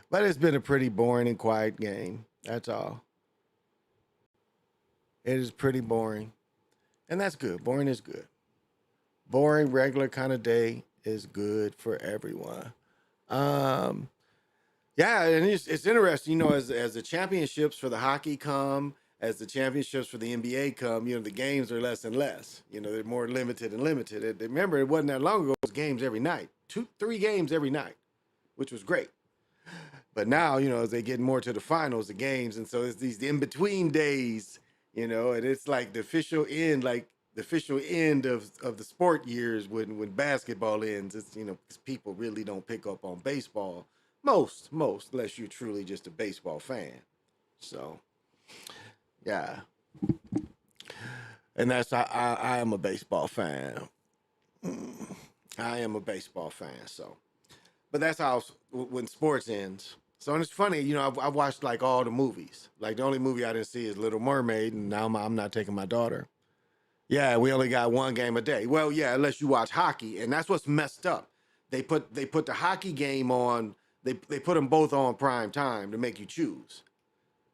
But it's been a pretty boring and quiet game. That's all. It is pretty boring. And that's good. Boring is good. Boring, regular kind of day is good for everyone. Yeah, and it's interesting, you know, as the championships for the hockey come, as the championships for the NBA come, you know, the games are less and less. You know, they're more limited and limited. Remember, it wasn't that long ago, it was games every night. 2-3 games every night, which was great. But now, you know, as they get more to the finals, the games, and so it's these in-between days, you know, and it's like the official end of the sport years when basketball ends. It's, you know, 'cause people really don't pick up on baseball. Most, unless you're truly just a baseball fan. So, yeah. And that's, I am a baseball fan. I am a baseball fan, so. But that's how, when sports ends. So, and it's funny, you know, I've watched like all the movies. Like the only movie I didn't see is Little Mermaid, and now I'm not taking my daughter. Yeah, we only got one game a day. Well, yeah, unless you watch hockey, and that's what's messed up. they put the hockey game on. They put them both on prime time to make you choose.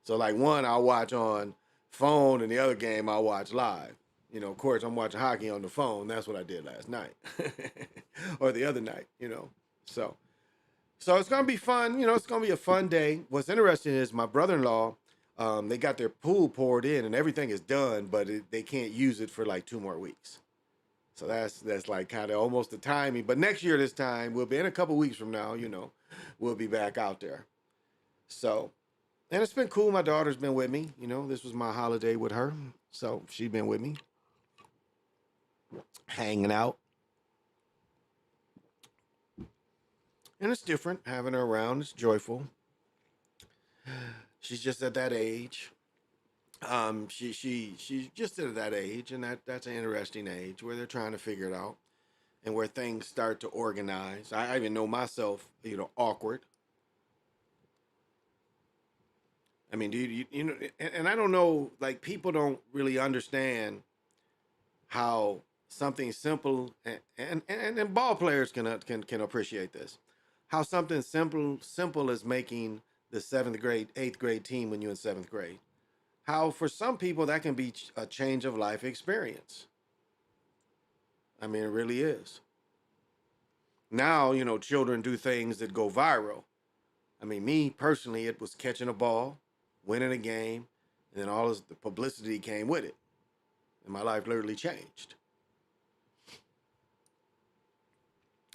So like one I'll watch on phone, and the other game I'll watch live. You know, of course, I'm watching hockey on the phone. That's what I did last night or the other night. You know, so it's gonna be fun. You know, it's gonna be a fun day. What's interesting is my brother-in-law. They got their pool poured in and everything is done, but they can't use it for like 2 more weeks. So that's like kind of almost the timing. But next year, this time we'll be in a couple weeks from now. You know, we'll be back out there. So, and it's been cool. My daughter's been with me. You know, this was my holiday with her, so she's been with me, hanging out. And it's different having her around. It's joyful. She's just at that age. She's just at that age, and that's an interesting age where they're trying to figure it out, and where things start to organize. I even know myself, you know, awkward. I mean, you know, and I don't know, like people don't really understand how something simple and ball players can appreciate this. How something simple as making the 7th grade, 8th grade team when you're in 7th grade. How for some people that can be a change of life experience. I mean, it really is. Now, you know, children do things that go viral. I mean, me personally, it was catching a ball, winning a game, and then all the publicity came with it. And my life literally changed.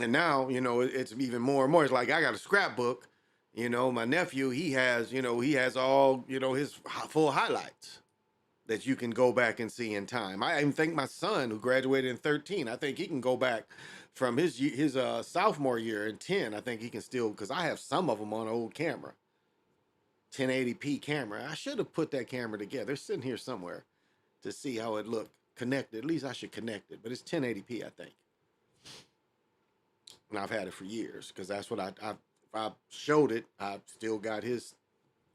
And now, you know, it's even more and more. It's like I got a scrapbook. You know, my nephew, he has all, you know, his full highlights that you can go back and see in time. I even think my son, who graduated in 13, I think he can go back from his sophomore year in 10. I think he can still, because I have some of them on an old camera, 1080p camera. I should have put that camera together. It's sitting here somewhere to see how it looked connected. At least I should connect it, but it's 1080p, I think. And I've had it for years because that's what I showed it. I've still got his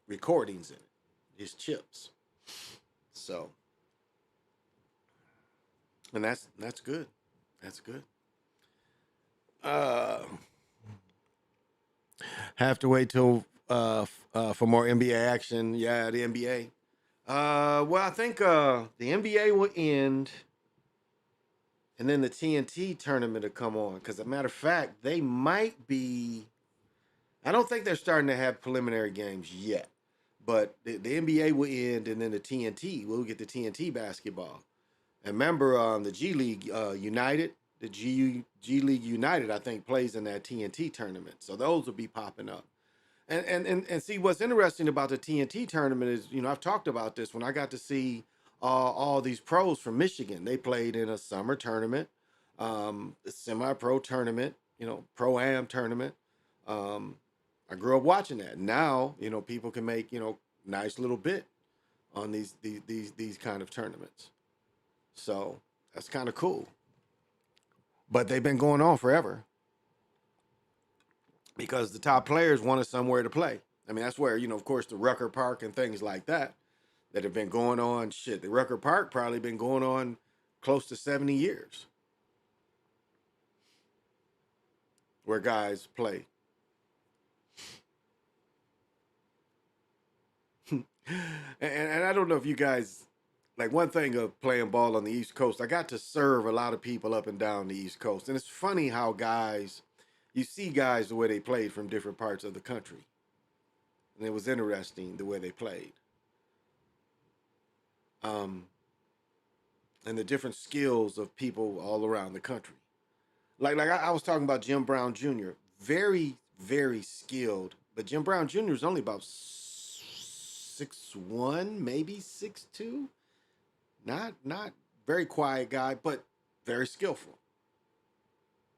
recordings in it, his chips. So, and that's good. That's good. Have to wait till for more NBA action. Yeah, the NBA. Well, I think the NBA will end, and then the TNT tournament will come on. Because, as a matter of fact, they might be. I don't think they're starting to have preliminary games yet, but the NBA will end, and then the TNT, we'll get the TNT basketball. And remember, the G League United, the G League United, I think, plays in that TNT tournament. So those will be popping up. And see, what's interesting about the TNT tournament is, you know, I've talked about this when I got to see all these pros from Michigan. They played in a summer tournament, a semi-pro tournament, you know, pro-am tournament. I grew up watching that. Now, you know, people can make, you know, nice little bit on these kind of tournaments. So that's kind of cool. But they've been going on forever because the top players wanted somewhere to play. I mean, that's where, you know, of course, the Rucker Park and things like that have been going on. Shit, the Rucker Park probably been going on close to 70 years where guys play. And I don't know if you guys, like one thing of playing ball on the East Coast, I got to serve a lot of people up and down the East Coast. And it's funny how guys, you see guys the way they played from different parts of the country. And it was interesting the way they played. And the different skills of people all around the country. Like I was talking about Jim Brown Jr., very, very skilled. But Jim Brown Jr. is only about 6'1", maybe 6'2". Not very quiet guy, but very skillful.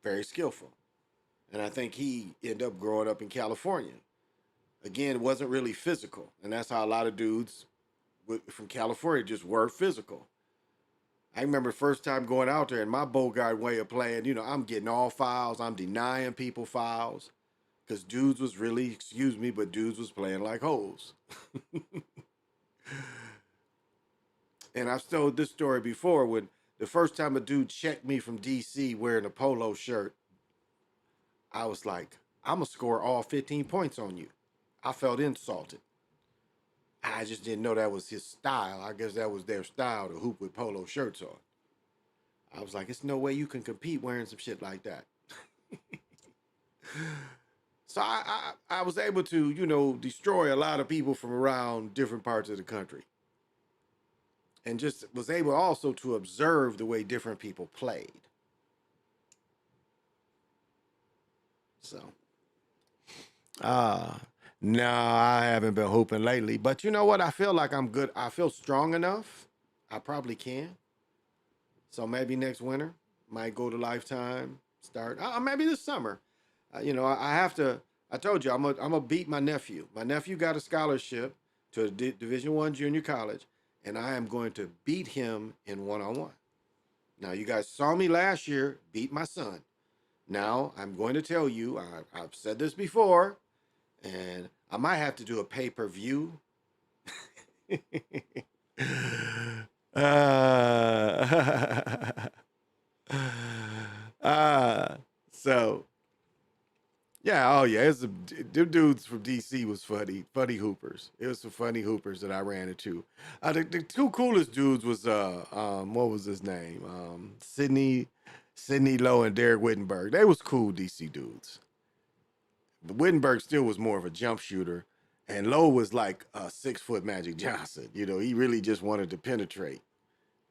Very skillful. And I think he ended up growing up in California. Again, it wasn't really physical. And that's how a lot of dudes from California just were physical. I remember the first time going out there and my Bogart way of playing, you know, I'm getting all fouls. I'm denying people fouls. Because dudes was really, excuse me, but dudes was playing like hoes. And I've told this story before when the first time a dude checked me from DC wearing a polo shirt, I was like, I'm going to score all 15 points on you. I felt insulted. I just didn't know that was his style. I guess that was their style to hoop with polo shirts on. I was like, it's no way you can compete wearing some shit like that. So I was able to, you know, destroy a lot of people from around different parts of the country. And just was able also to observe the way different people played. So, no, I haven't been hooping lately. But you know what? I feel like I'm good. I feel strong enough. I probably can. So maybe next winter, might go to Lifetime, start. Maybe this summer. You know, I have to. I told you, I'm gonna beat my nephew. My nephew got a scholarship to a Division I junior college, and I am going to beat him in one-on-one. Now, you guys saw me last year beat my son. Now, I'm going to tell you, I've said this before, and I might have to do a pay-per-view. So, yeah, oh yeah, them dudes from DC was funny hoopers. It was some funny hoopers that I ran into. The two coolest dudes was what was his name? Sidney Lowe and Derek Wittenberg. They was cool DC dudes. But Wittenberg still was more of a jump shooter, and Lowe was like a 6-foot Magic Johnson. You know, he really just wanted to penetrate.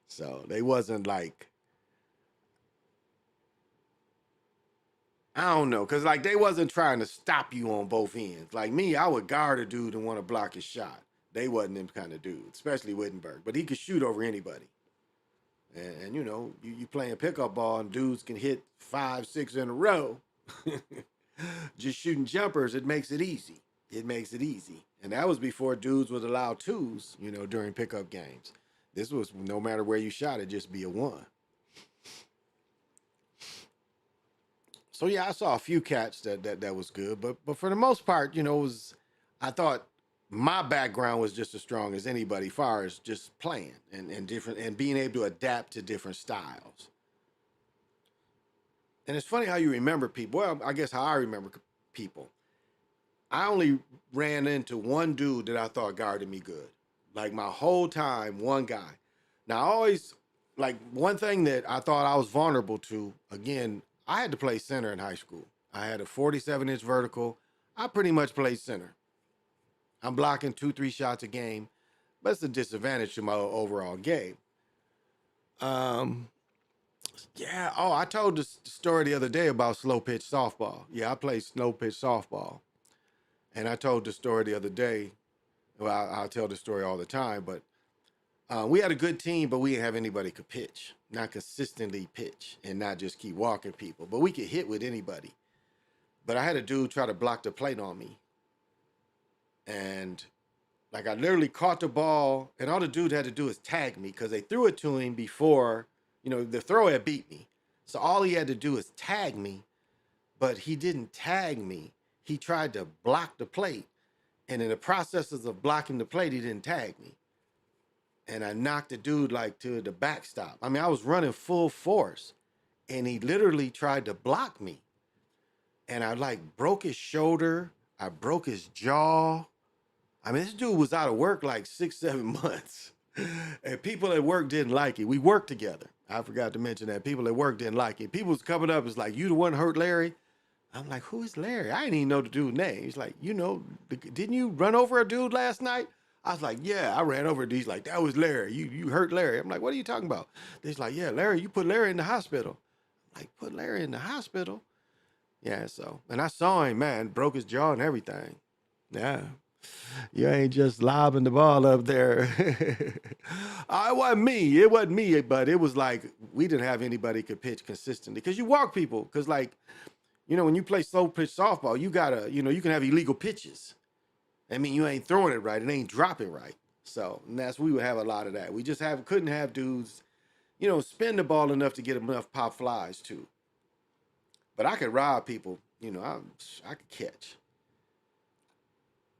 So they wasn't like, I don't know, because like they wasn't trying to stop you on both ends. Like me, I would guard a dude and want to block his shot. They wasn't them kind of dudes, especially Wittenberg. But he could shoot over anybody. And you know, you playing pickup ball and dudes can hit 5, 6 in a row. Just shooting jumpers, it makes it easy. It makes it easy. And that was before dudes would allow twos, you know, during pickup games. This was no matter where you shot, it just be a one. So yeah, I saw a few cats that was good, but for the most part, you know, I thought my background was just as strong as anybody, far as just playing and different and being able to adapt to different styles. And it's funny how you remember people. Well, I guess how I remember people. I only ran into one dude that I thought guarded me good. Like my whole time, one guy. Now, I always, like one thing that I thought I was vulnerable to, again, I had to play center in high school. I had a 47-inch vertical. I pretty much played center. I'm blocking 2-3 shots a game, but it's a disadvantage to my overall game. Yeah. Oh, I told the story the other day about slow pitch softball. Yeah, I played slow pitch softball. And I told the story the other day. Well, I'll tell the story all the time, but we had a good team, but we didn't have anybody could pitch, not consistently pitch and not just keep walking people, but we could hit with anybody. But I had a dude try to block the plate on me. And like I literally caught the ball, and all the dude had to do is tag me because they threw it to him before, you know, the throw had beat me. So all he had to do is tag me, but he didn't tag me. He tried to block the plate. And in the processes of blocking the plate, he didn't tag me. And I knocked the dude like to the backstop. I mean, I was running full force and he literally tried to block me. And I like broke his shoulder. I broke his jaw. I mean, this dude was out of work like 6-7 months. And people at work didn't like it. We worked together. I forgot to mention that. People at work didn't like it. People was coming up, it's like, you the one hurt Larry? I'm like, who is Larry? I didn't even know the dude's name. He's like, you know, didn't you run over a dude last night? I was like, yeah, I ran over a dude. He's like, that was Larry. You hurt Larry. I'm like, what are you talking about? He's like, yeah, Larry, you put Larry in the hospital. I'm like, put Larry in the hospital? Yeah, so, and I saw him, man, broke his jaw and everything. Yeah. You ain't just lobbing the ball up there. It wasn't me, but it was like we didn't have anybody could pitch consistently. Because you walk people, because like, you know, when you play slow pitch softball, you gotta, you know, you can have illegal pitches. I mean, you ain't throwing it right, it ain't dropping right. So we would have a lot of that. We just couldn't have dudes, you know, spin the ball enough to get enough pop flies too. But I could rob people, you know, I could catch.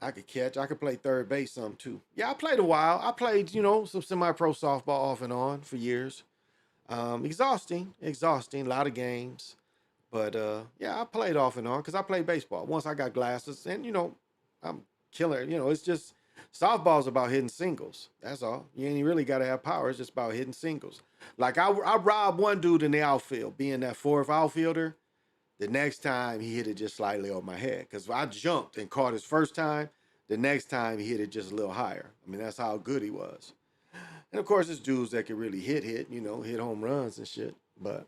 I could play third base some too. Yeah, I played a while. I played, you know, some semi-pro softball off and on for years. Exhausting, a lot of games. But yeah, I played off and on because I played baseball. Once I got glasses, and I'm killer. It's just softball's about hitting singles. That's all. You ain't really got to have power. It's just about hitting singles. Like I robbed one dude in the outfield, being that fourth outfielder. The next time he hit it just slightly on my head because I jumped and caught his first time. The next time he hit it just a little higher. I mean, that's how good he was. And of course, there's dudes that can really hit, hit home runs and shit. But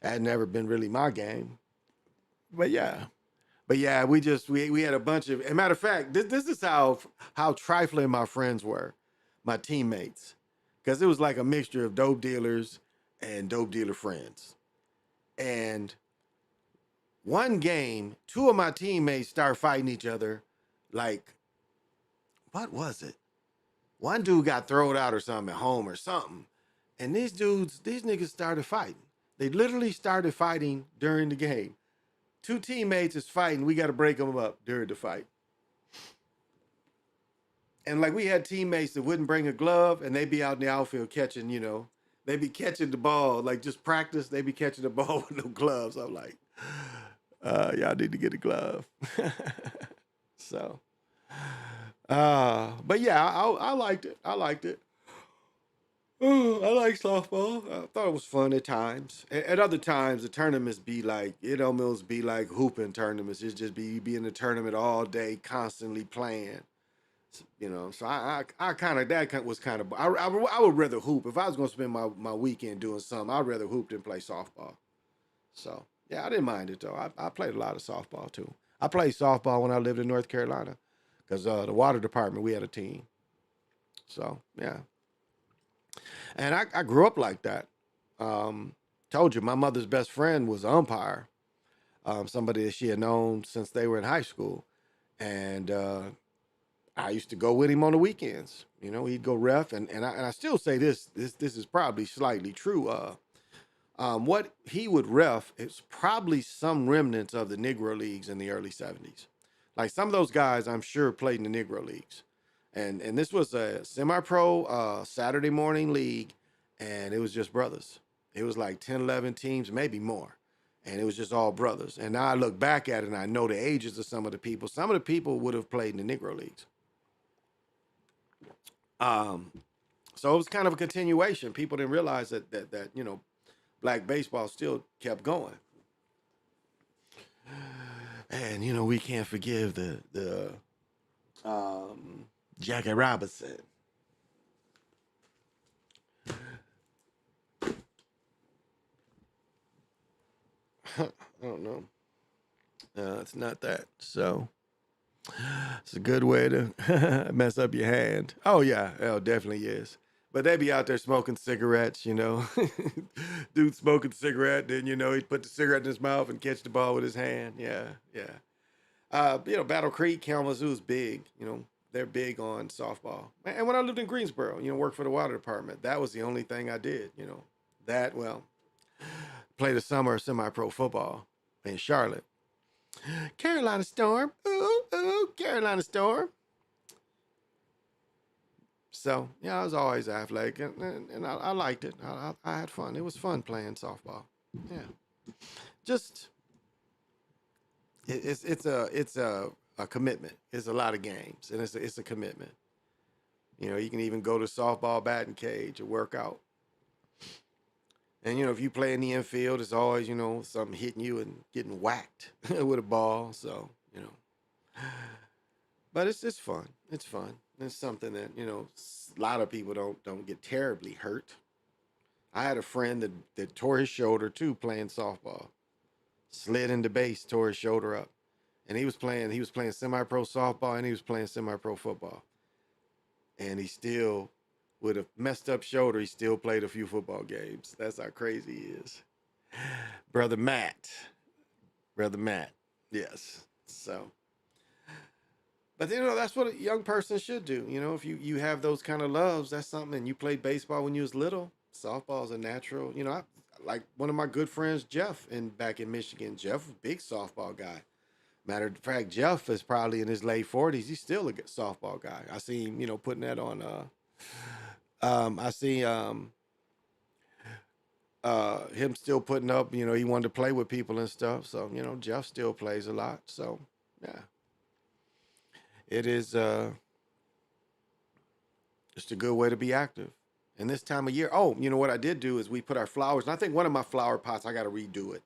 that had never been really my game. But yeah. We had a bunch of, as a matter of fact, this is how trifling my friends were, my teammates. Because it was like a mixture of dope dealers and dope dealer friends. And one game, two of my teammates started fighting each other. Like, what was it? One dude got thrown out or something at home or something. And these niggas started fighting. They literally started fighting during the game. Two teammates is fighting. We got to break them up during the fight. And like we had teammates that wouldn't bring a glove and they'd be out in the outfield catching, they'd be catching the ball, like just practice. They'd be catching the ball with no gloves. I'm like, y'all need to get a glove. So, but yeah, I liked it. I liked it. Oh, I like softball. I thought it was fun at times. At other times, the tournaments be like, it almost be like hooping tournaments. It's just be in the tournament all day, constantly playing. So I kind of, that was kind of, I would rather hoop. If I was going to spend my weekend doing something, I'd rather hoop than play softball. So, yeah, I didn't mind it, though. I played a lot of softball, too. I played softball when I lived in North Carolina because the water department, we had a team. So, yeah. And I grew up like that. Told you, my mother's best friend was an umpire, somebody that she had known since they were in high school. And I used to go with him on the weekends. He'd go ref. And I still say this is probably slightly true. What he would ref is probably some remnants of the Negro Leagues in the early 70s. Like some of those guys, I'm sure, played in the Negro Leagues. And this was a semi-pro Saturday morning league, and it was just brothers. It was like 10, 11 teams, maybe more. And it was just all brothers. And now I look back at it, and I know the ages of some of the people. Some of the people would have played in the Negro Leagues. So it was kind of a continuation. People didn't realize that black baseball still kept going. And, we can't forgive the Jackie Robinson. I don't know. It's not that. So it's a good way to mess up your hand. Oh, yeah. Oh, definitely is. But they be out there smoking cigarettes, Dude smoking cigarette, then, he'd put the cigarette in his mouth and catch the ball with his hand. Yeah, yeah. Battle Creek, Kalamazoo is big, they're big on softball. And when I lived in Greensboro, worked for the water department, that was the only thing I did, played a summer semi-pro football in Charlotte. Carolina Storm. Ooh, Carolina Storm. So, yeah, I was always athletic, and I liked it. I had fun. It was fun playing softball. Yeah. Just, it's a commitment. It's a lot of games, and it's a commitment. You can even go to softball batting cage or work out. And, if you play in the infield, it's always, something hitting you and getting whacked with a ball. So, but it's fun. It's fun. It's something that, a lot of people don't get terribly hurt. I had a friend that tore his shoulder too playing softball. Slid into base, tore his shoulder up. And he was playing semi-pro softball and he was playing semi-pro football. And he still, with a messed up shoulder, he still played a few football games. That's how crazy he is. Brother Matt. Yes. So, but that's what a young person should do. If you have those kind of loves, that's something. And you played baseball when you was little. Softball is a natural. I like one of my good friends, Jeff, back in Michigan. Jeff was a big softball guy. Matter of fact, Jeff is probably in his late 40s. He's still a good softball guy. I see him, putting that on. I see him still putting up, he wanted to play with people and stuff. So, Jeff still plays a lot. So, yeah. It is just a good way to be active. And this time of year, what I did do is we put our flowers, and I think one of my flower pots, I got to redo it.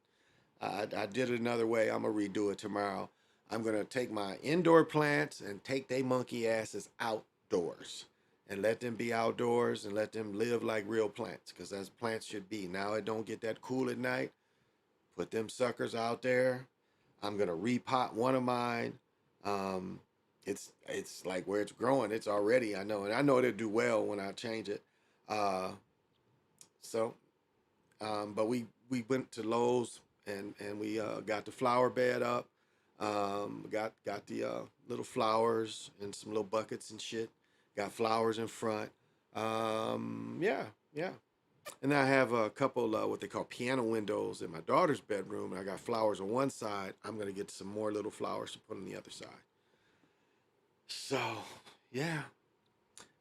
I did it another way. I'm going to redo it tomorrow. I'm going to take my indoor plants and take they monkey asses outdoors and let them be outdoors and let them live like real plants, because as plants should be. Now it don't get that cool at night. Put them suckers out there. I'm going to repot one of mine. It's like where it's growing, it's already, I know. And I know it'll do well when I change it. But we went to Lowe's and we got the flower bed up. Got the little flowers in some little buckets and shit. Got flowers in front. Yeah. And I have a couple what they call piano windows in my daughter's bedroom. And I got flowers on one side. I'm gonna get some more little flowers to put on the other side. So, yeah.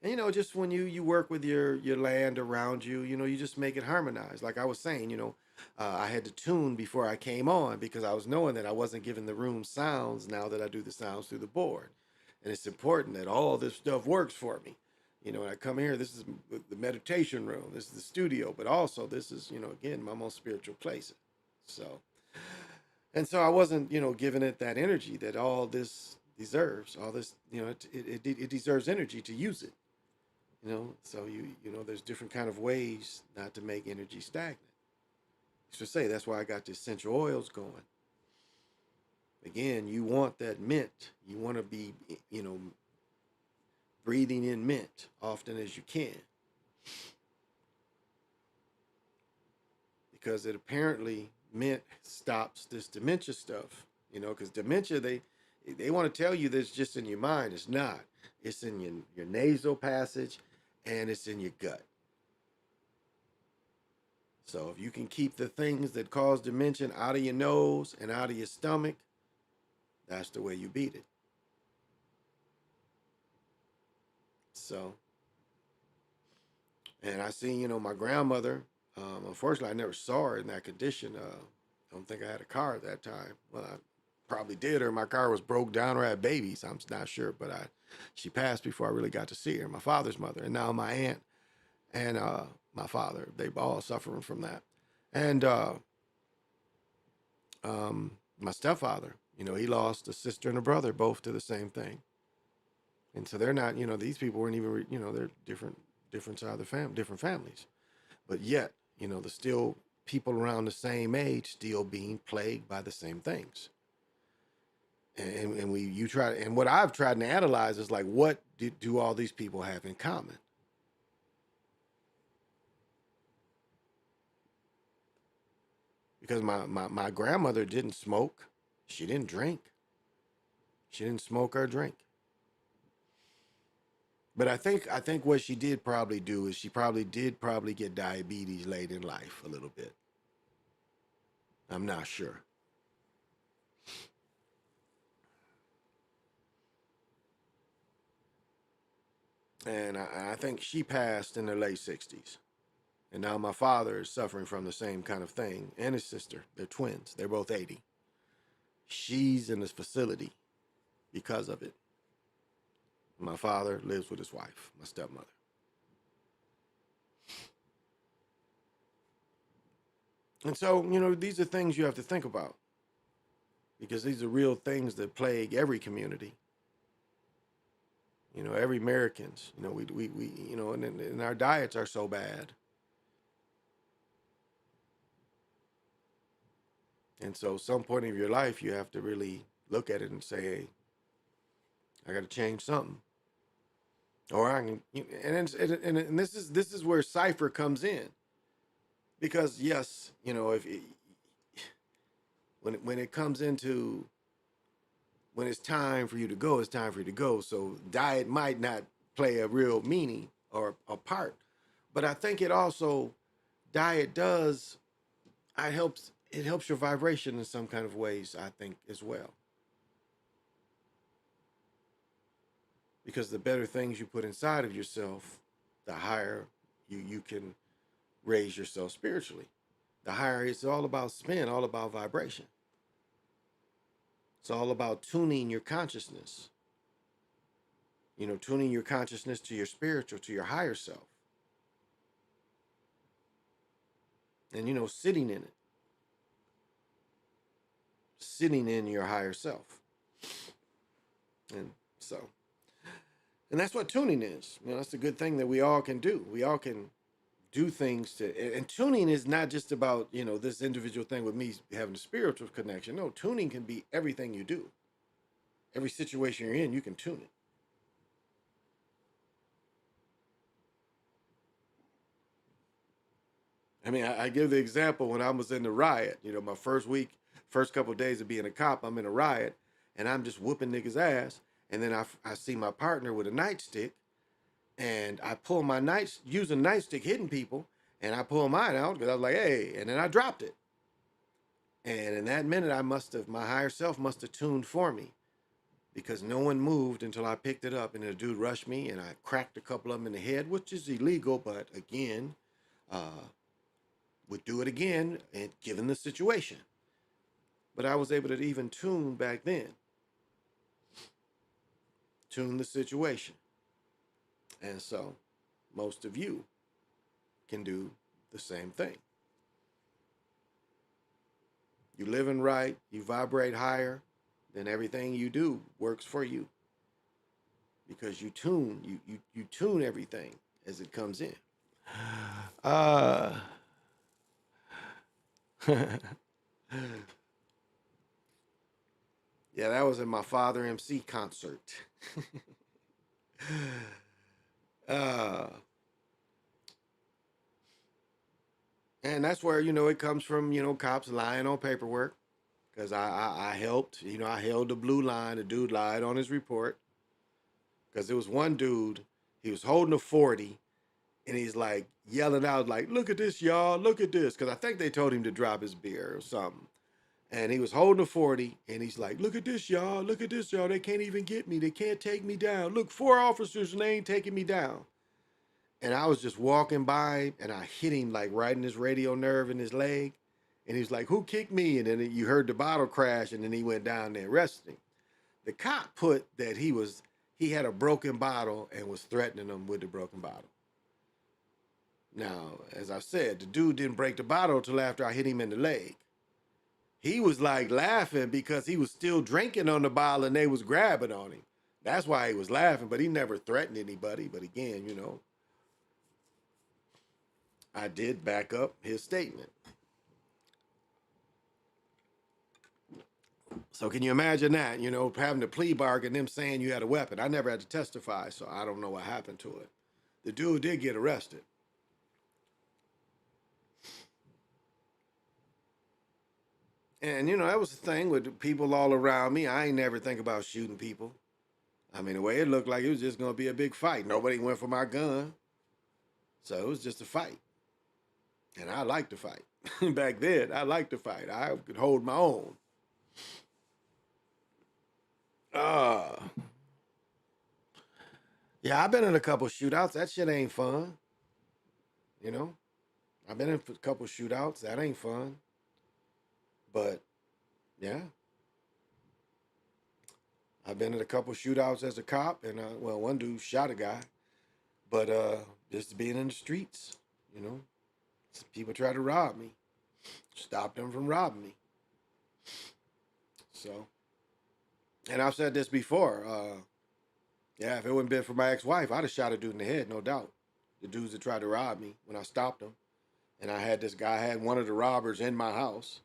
And just when you work with your land around you, you just make it harmonize. Like I was saying, I had to tune before I came on because I was knowing that I wasn't giving the room sounds now that I do the sounds through the board. And it's important that all this stuff works for me. When I come here, this is the meditation room, this is the studio, but also this is, again, my most spiritual place. So I wasn't, giving it that energy that all this deserves. All this, it deserves energy to use it. So there's different kind of ways not to make energy stagnant. I should say that's why I got the essential oils going. Again, you want that mint. You want to be, breathing in mint often as you can. Because it apparently, mint stops this dementia stuff. Because dementia, they want to tell you that it's just in your mind. It's not. It's in your nasal passage and it's in your gut. So if you can keep the things that cause dementia out of your nose and out of your stomach, that's the way you beat it. So, and I see, my grandmother, unfortunately, I never saw her in that condition. I don't think I had a car at that time. Well, I probably did, or my car was broke down or had babies. I'm not sure, but she passed before I really got to see her, my father's mother. And now my aunt and my father, they all suffering from that. And my stepfather, he lost a sister and a brother, both to the same thing. And so they're not, these people weren't even, they're different side of the family, different families. But yet, there's still people around the same age still being plagued by the same things. And what I've tried to analyze is like, what do all these people have in common? Because my grandmother didn't smoke. She didn't drink. She didn't smoke or drink. But I think what she did probably do is she probably did get diabetes late in life a little bit. I'm not sure. And I think she passed in her late 60s. And now my father is suffering from the same kind of thing. And his sister. They're twins. They're both 80. She's in this facility because of it. My father lives with his wife, my stepmother. And so, these are things you have to think about. Because these are real things that plague every community. Every Americans, and our diets are so bad. And so some point of your life, you have to really look at it and say, hey, I got to change something. Or I can, and this is where Cypher comes in. Because yes, when it comes into, when it's time for you to go, it's time for you to go. So diet might not play a real meaning or a part. But I think it also, diet does, it helps your vibration in some kind of ways, I think, as well. Because the better things you put inside of yourself, the higher you can raise yourself spiritually. The higher, it's all about spin, all about vibration. It's all about tuning your consciousness. You know, tuning your consciousness to your spiritual, to your higher self. And, you know, sitting in it. Sitting in your higher self. And so, and that's what tuning is. You know, that's a good thing that we all can do. We all can do things to, and tuning is not just about, you know, this individual thing with me having a spiritual connection. No, tuning can be everything you do. Every situation you're in, you can tune it. I mean, I give the example when I was in the riot, you know, my first week, first couple of days of being a cop, I'm in a riot and I'm just whooping niggas' ass. And then I see my partner with a nightstick and I pull my using nightstick hitting people, and I pull mine out because I was like, hey, and then I dropped it. And in that minute, my higher self must have tuned for me because no one moved until I picked it up and the dude rushed me and I cracked a couple of them in the head, which is illegal, but again, would do it again given the situation. But I was able to even tune back then. Tune the situation. And so most of you can do the same thing. You living right, you vibrate higher, then everything you do works for you. Because you tune, you tune everything as it comes in. Yeah, that was in my Father MC concert. And that's where, you know, it comes from, you know, cops lying on paperwork. Because I helped, you know, I held the blue line. The dude lied on his report. Because there was one dude, he was holding a 40, and he's like yelling out, like, look at this, y'all, look at this. Because I think they told him to drop his beer or something. And he was holding a 40, and he's like, look at this, y'all, look at this, y'all. They can't even get me. They can't take me down. Look, 4 officers, and they ain't taking me down. And I was just walking by, and I hit him like right in his radio nerve in his leg. And he's like, who kicked me? And then you heard the bottle crash, and then he went down there arrested him. The cop put that he had a broken bottle and was threatening him with the broken bottle. Now, as I said, the dude didn't break the bottle till after I hit him in the leg. He was like laughing because he was still drinking on the bottle and they was grabbing on him. That's why he was laughing, but he never threatened anybody. But again, you know, I did back up his statement. So can you imagine that, you know, having to plea bargain, them saying you had a weapon? I never had to testify, so I don't know what happened to it. The dude did get arrested. And, you know, that was the thing with people all around me. I ain't never think about shooting people. I mean, the way it looked like it was just going to be a big fight. Nobody went for my gun. So it was just a fight. And I liked to fight. Back then, I liked to fight. I could hold my own. Yeah, I've been in a couple shootouts. That shit ain't fun. You know? I've been in a couple shootouts. That ain't fun. But, yeah. I've been in a couple shootouts as a cop. And, well, one dude shot a guy. But just being in the streets, you know? People try to rob me. Stop them from robbing me. So, and I've said this before. Yeah, if it wouldn't been for my ex-wife, I'd have shot a dude in the head, no doubt. The dudes that tried to rob me when I stopped them. And I had this guy, I had one of the robbers in my house.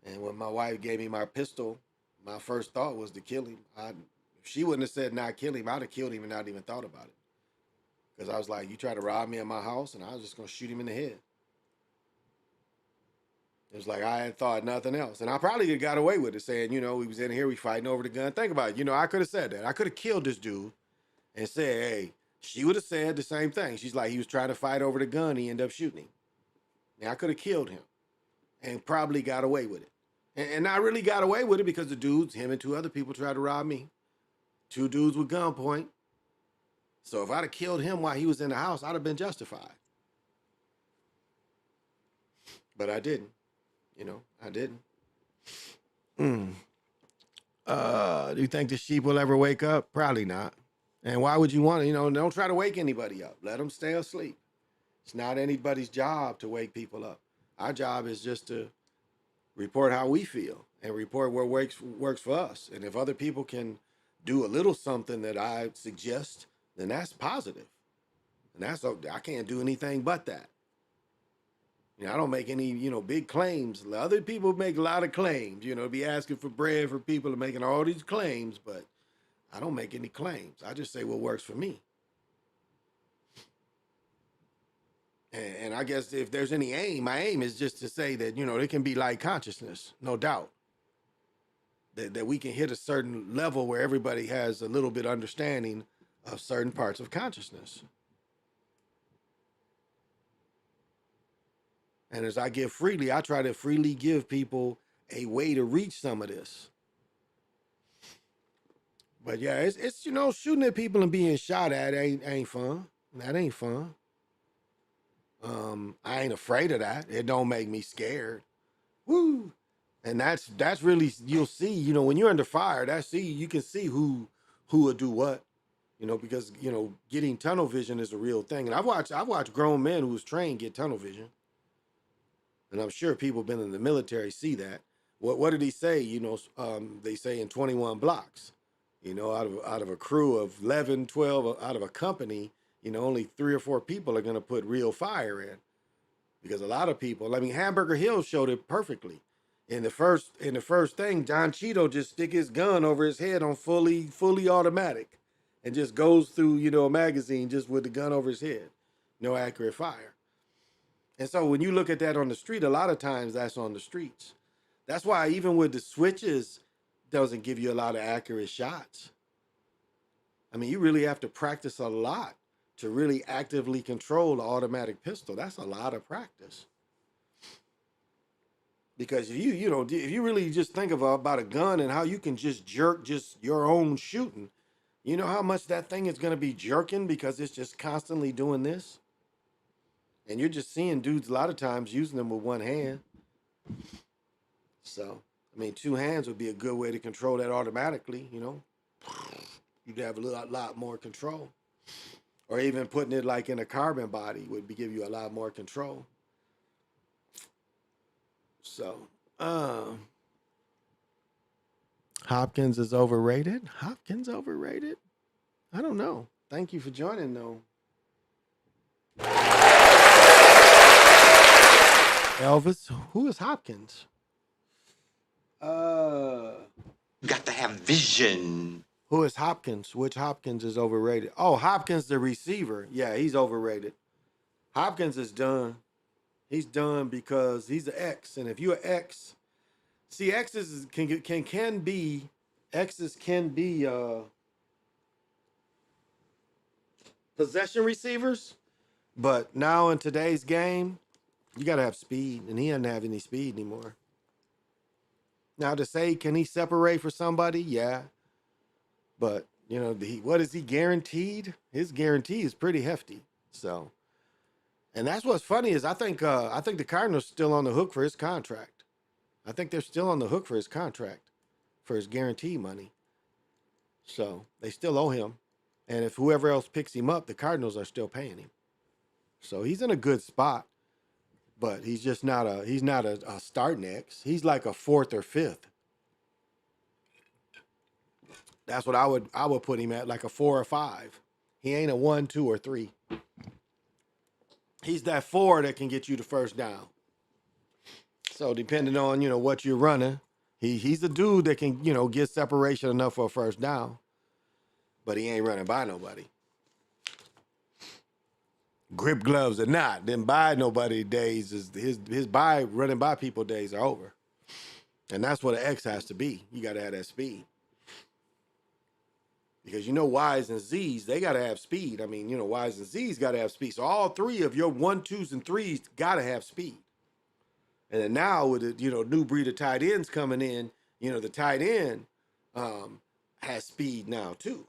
And when my wife gave me my pistol, my first thought was to kill him. If she wouldn't have said not kill him, I'd have killed him and not even thought about it. Because I was like, you try to rob me in my house, and I was just going to shoot him in the head. It was like I had thought nothing else. And I probably could have got away with it, saying, you know, we was in here, we fighting over the gun. Think about it. You know, I could have said that. I could have killed this dude and said, hey, she would have said the same thing. She's like, he was trying to fight over the gun. He ended up shooting him. Now, I could have killed him and probably got away with it. And I really got away with it because the dudes, him and 2 other people tried to rob me. 2 dudes with gunpoint. So if I'd have killed him while he was in the house, I'd have been justified. But I didn't. I didn't. Do you think the sheep will ever wake up? Probably not. And why would you want to? Don't try to wake anybody up. Let them stay asleep. It's not anybody's job to wake people up. Our job is just to report how we feel and report what works for us. And if other people can do a little something that I suggest, then that's positive. And I can't do anything but that. I don't make any, big claims. Other people make a lot of claims, be asking for bread for people and making all these claims, but I don't make any claims. I just say what works for me. And I guess if there's any aim, my aim is just to say that, it can be like consciousness, no doubt. That we can hit a certain level where everybody has a little bit understanding of certain parts of consciousness. And as I give freely, I try to freely give people a way to reach some of this. But yeah, it's shooting at people and being shot at ain't fun. That ain't fun. I ain't afraid of that. It don't make me scared. Woo! And that's really, you'll see, when you're under fire, you can see who will do what. Because getting tunnel vision is a real thing. And I've watched grown men who was trained get tunnel vision. And I'm sure people been in the military see that. What did he say? They say in 21 blocks, out of a crew of 11, 12, out of a company, only 3 or 4 people are going to put real fire in. Because a lot of people, Hamburger Hill showed it perfectly. In the first thing, John Cheeto just stick his gun over his head on fully automatic and just goes through, a magazine just with the gun over his head. No accurate fire. And so when you look at that on the street, a lot of times that's on the streets. That's why even with the switches, doesn't give you a lot of accurate shots. You really have to practice a lot to really actively control the automatic pistol. That's a lot of practice. Because if you really just think about a gun and how you can just jerk just your own shooting, you know how much that thing is going to be jerking because it's just constantly doing this? And you're just seeing dudes a lot of times using them with one hand. So, 2 hands would be a good way to control that automatically, You'd have a lot more control. Or even putting it like in a carbon body would give you a lot more control. So, Hopkins is overrated? Hopkins overrated? I don't know. Thank you for joining, though. Elvis, who is Hopkins? Got to have vision. Who is Hopkins? Which Hopkins is overrated? Oh, Hopkins, the receiver. Yeah, he's overrated. Hopkins is done. He's done because he's an X, and if you're an X, see, X's can be possession receivers, but now in today's game, you gotta have speed, and he doesn't have any speed anymore. Now to say, can he separate for somebody? Yeah, but what is he guaranteed? His guarantee is pretty hefty. So. And that's what's funny is I think the Cardinals still on the hook for his contract. I think they're still on the hook for his contract, for his guarantee money. So they still owe him. And if whoever else picks him up, the Cardinals are still paying him. So he's in a good spot, but he's just not a starting X. He's like a 4th or 5th. That's what I would put him at, like a 4 or 5. He ain't a 1, 2, or 3. He's that 4 that can get you the first down. So depending on, what you're running, he's a dude that can, get separation enough for a first down. But he ain't running by nobody. Grip gloves or not, then by nobody days is his running by people days are over. And that's what an X has to be. You got to have that speed. Because Y's and Z's, they got to have speed. Y's and Z's got to have speed. So all 3 of your 1, 2s, and 3s got to have speed. And then now with the, new breed of tight ends coming in, the tight end has speed now too.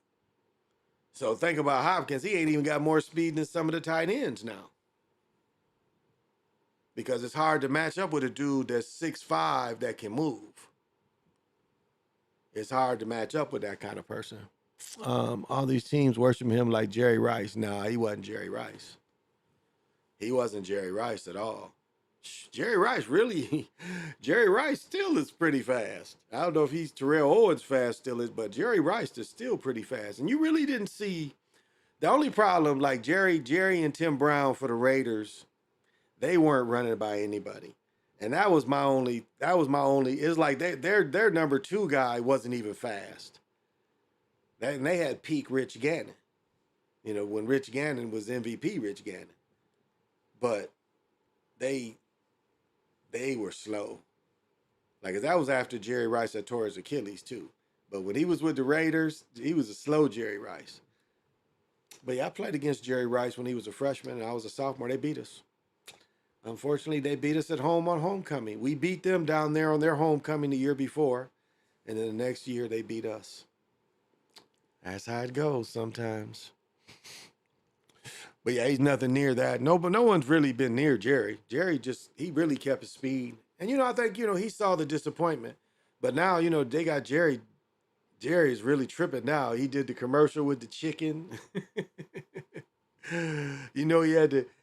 So think about Hopkins. He ain't even got more speed than some of the tight ends now. because it's hard to match up with a dude that's 6'5" that can move. It's hard to match up with that kind of person. All these teams worship him like Jerry Rice. Nah, he wasn't Jerry Rice. He wasn't Jerry Rice at all. Jerry Rice Jerry Rice still is pretty fast. I don't know if he's Terrell Owens fast still is, but Jerry Rice is still pretty fast. And you really didn't see the only problem, like Jerry and Tim Brown for the Raiders, they weren't running by anybody. And that was my only, it's like their number 2 guy wasn't even fast. And they had peak Rich Gannon. You know, when Rich Gannon was MVP Rich Gannon. But they were slow. Like, that was after Jerry Rice had tore his Achilles too. But when he was with the Raiders, he was a slow Jerry Rice. But yeah, I played against Jerry Rice when he was a freshman and I was a sophomore. They beat us. Unfortunately, they beat us at home on homecoming. We beat them down there on their homecoming the year before. And then the next year, they beat us. That's how it goes sometimes. But yeah, he's nothing near that. No one's really been near Jerry. Jerry he really kept his speed. And, I think, he saw the disappointment. But now, they got Jerry. Jerry's really tripping now. He did the commercial with the chicken.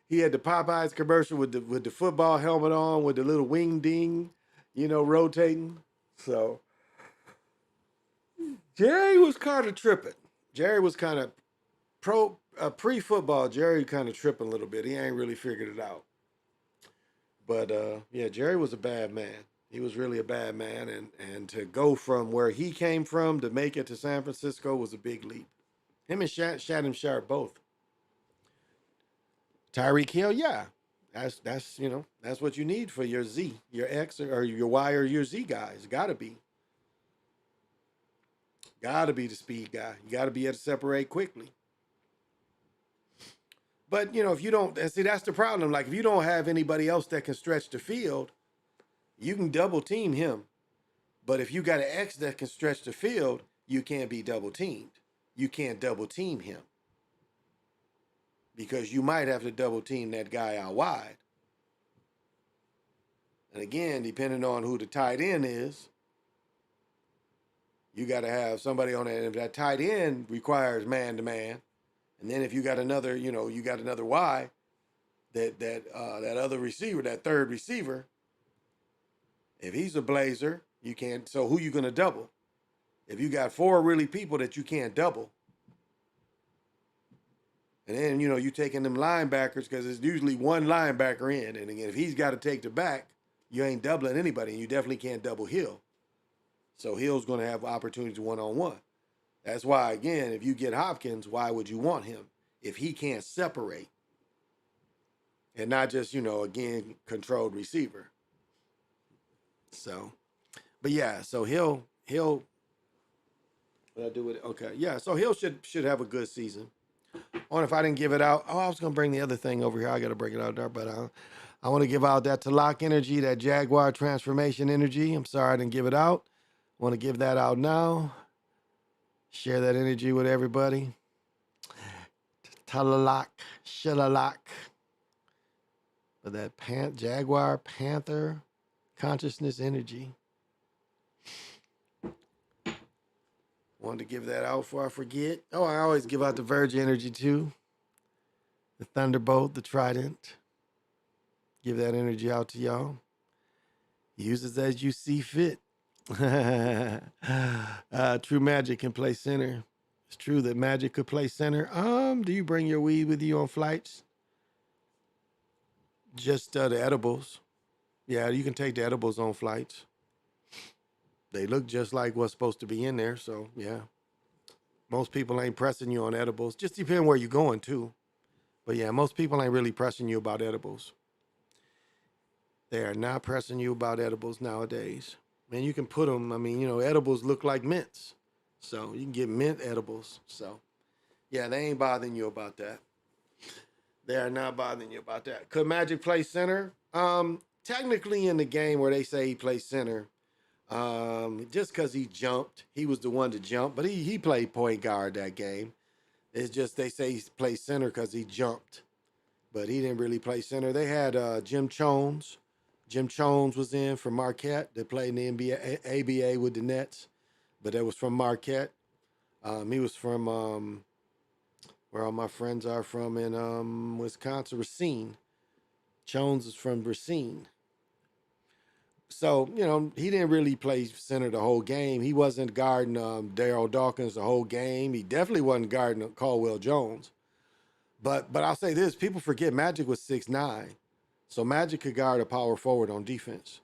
He had the Popeyes commercial with the football helmet on with the little wing ding, rotating. So Jerry was kind of tripping. Jerry was kind of pre-football. Jerry kind of tripping a little bit. He ain't really figured it out. But yeah, Jerry was a bad man. He was really a bad man, and to go from where he came from to make it to San Francisco was a big leap. Him and Shannon Sharp both. Tyreek Hill, yeah, that's that's what you need for your Z, your X or your Y or your Z guys. Gotta be the speed guy. You gotta be able to separate quickly. But if you don't, and see, that's the problem. Like, if you don't have anybody else that can stretch the field, you can double team him. But if you got an X that can stretch the field, you can't be double teamed. You can't double team him. Because you might have to double team that guy out wide. And again, depending on who the tight end is, you got to have somebody on that. And if that tight end requires man to man, and then if you got another, you got another Y, that other receiver, that third receiver, if he's a blazer, you can't. So who you gonna double? If you got 4 really people that you can't double. And then, you taking them linebackers because it's usually one linebacker in. And again, if he's got to take the back, you ain't doubling anybody. And you definitely can't double Hill. So Hill's going to have opportunities one-on-one. That's why, again, if you get Hopkins, why would you want him? If he can't separate. And not just, again, controlled receiver. So, but yeah, so Hill, what I do with it? Okay, yeah, so Hill should have a good season. Or if I didn't give it out, I was going to bring the other thing over here. I got to bring it out there, but I want to give out that Talak energy, that Jaguar transformation energy. I'm sorry I didn't give it out. I want to give that out now. Share that energy with everybody. Talalak, Shilalak. But that Jaguar Panther consciousness energy. Wanted to give that out before I forget. Oh, I always give out the Verge energy too. The Thunderbolt, the Trident. Give that energy out to y'all. Use it as you see fit. True Magic can play center. It's true that Magic could play center. Do you bring your weed with you on flights? Just the edibles. Yeah, you can take the edibles on flights. They look just like what's supposed to be in there, so yeah. Most people ain't pressing you on edibles. Just depending where you're going too. But yeah, most people ain't really pressing you about edibles. They are not pressing you about edibles nowadays. Man, you can put them, edibles look like mints. So you can get mint edibles. So yeah, they ain't bothering you about that. They are not bothering you about that. Could Magic play center? Technically in the game where they say he plays center, just because he jumped, he was the one to jump, but he played point guard that game. It's just they say he plays center because he jumped. but he didn't really play center. They had Jim Chones. Jim Chones was in from Marquette. They played in the NBA, ABA with the Nets, but that was from Marquette. He was from where all my friends are from in Wisconsin, Racine. Chones is from Racine. So, he didn't really play center the whole game. He wasn't guarding Daryl Dawkins the whole game. He definitely wasn't guarding Caldwell Jones. But I'll say this, people forget Magic was 6'9". So Magic could guard a power forward on defense.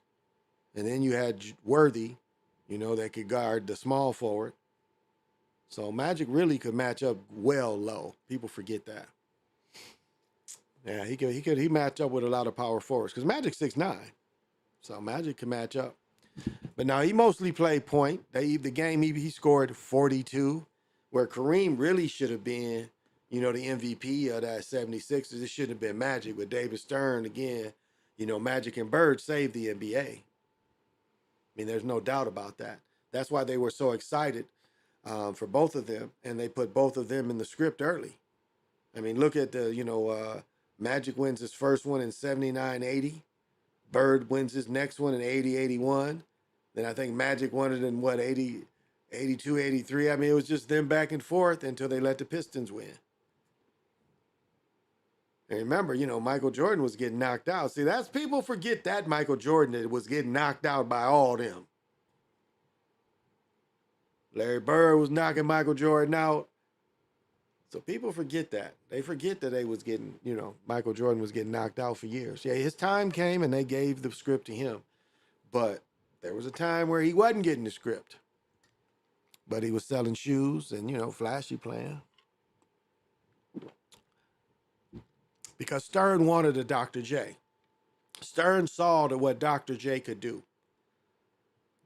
And then you had Worthy, that could guard the small forward. So Magic really could match up well low. People forget that. Yeah, he match up with a lot of power forwards because Magic's 6'9". So Magic can match up. But now he mostly played point. The game he scored 42, where Kareem really should have been, the MVP of that 76ers. It shouldn't have been Magic. With David Stern, again, Magic and Bird saved the NBA. I mean, there's no doubt about that. That's why they were so excited for both of them, and they put both of them in the script early. I mean, look at the, Magic wins his first one in 79-80. Bird wins his next one in 80-81. Then I think Magic won it in 82-83. I mean, it was just them back and forth until they let the Pistons win. And remember, Michael Jordan was getting knocked out. See, people forget that Michael Jordan that was getting knocked out by all them. Larry Bird was knocking Michael Jordan out. So people forget that. They forget that they was getting, Michael Jordan was getting knocked out for years. Yeah, his time came and they gave the script to him. But there was a time where he wasn't getting the script. But he was selling shoes and, flashy playing. Because Stern wanted a Dr. J. Stern saw what Dr. J could do.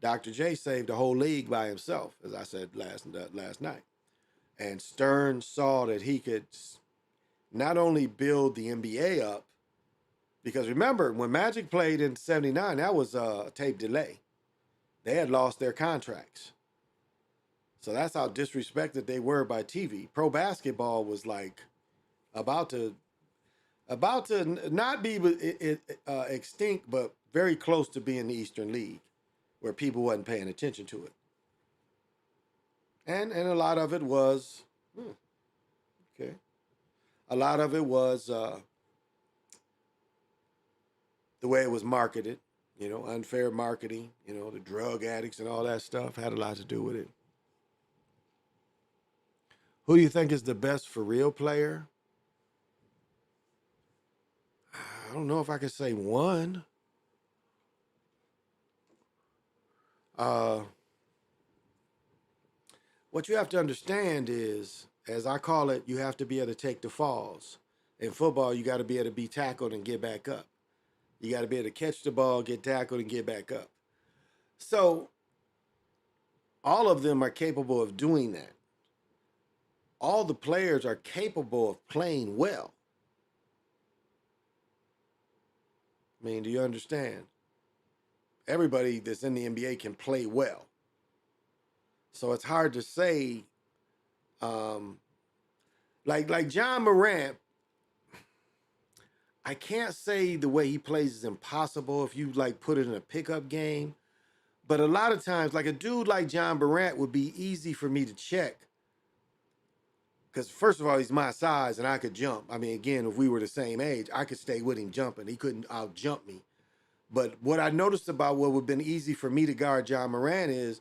Dr. J saved the whole league by himself, as I said last night. And Stern saw that he could not only build the NBA up, because remember, when Magic played in 79, that was a tape delay. They had lost their contracts. So that's how disrespected they were by TV. Pro basketball was like about to not be extinct, but very close to being the Eastern League, where people wasn't paying attention to it. And a lot of it was, a lot of it was the way it was marketed, unfair marketing, the drug addicts and all that stuff had a lot to do with it. Who do you think is the best for real player? I don't know if I could say one. What you have to understand is, as I call it, you have to be able to take the falls. In football, you got to be able to be tackled and get back up. You got to be able to catch the ball, get tackled, and get back up. So all of them are capable of doing that. All the players are capable of playing well. I mean, do you understand? Everybody that's in the NBA can play well. So it's hard to say, like John Morant, I can't say the way he plays is impossible if you put it in a pickup game. But a lot of times, like a dude like John Morant would be easy for me to check. Because first of all, he's my size and I could jump. I mean, again, if we were the same age, I could stay with him jumping. He couldn't out-jump me. But what I noticed about what would have been easy for me to guard John Morant is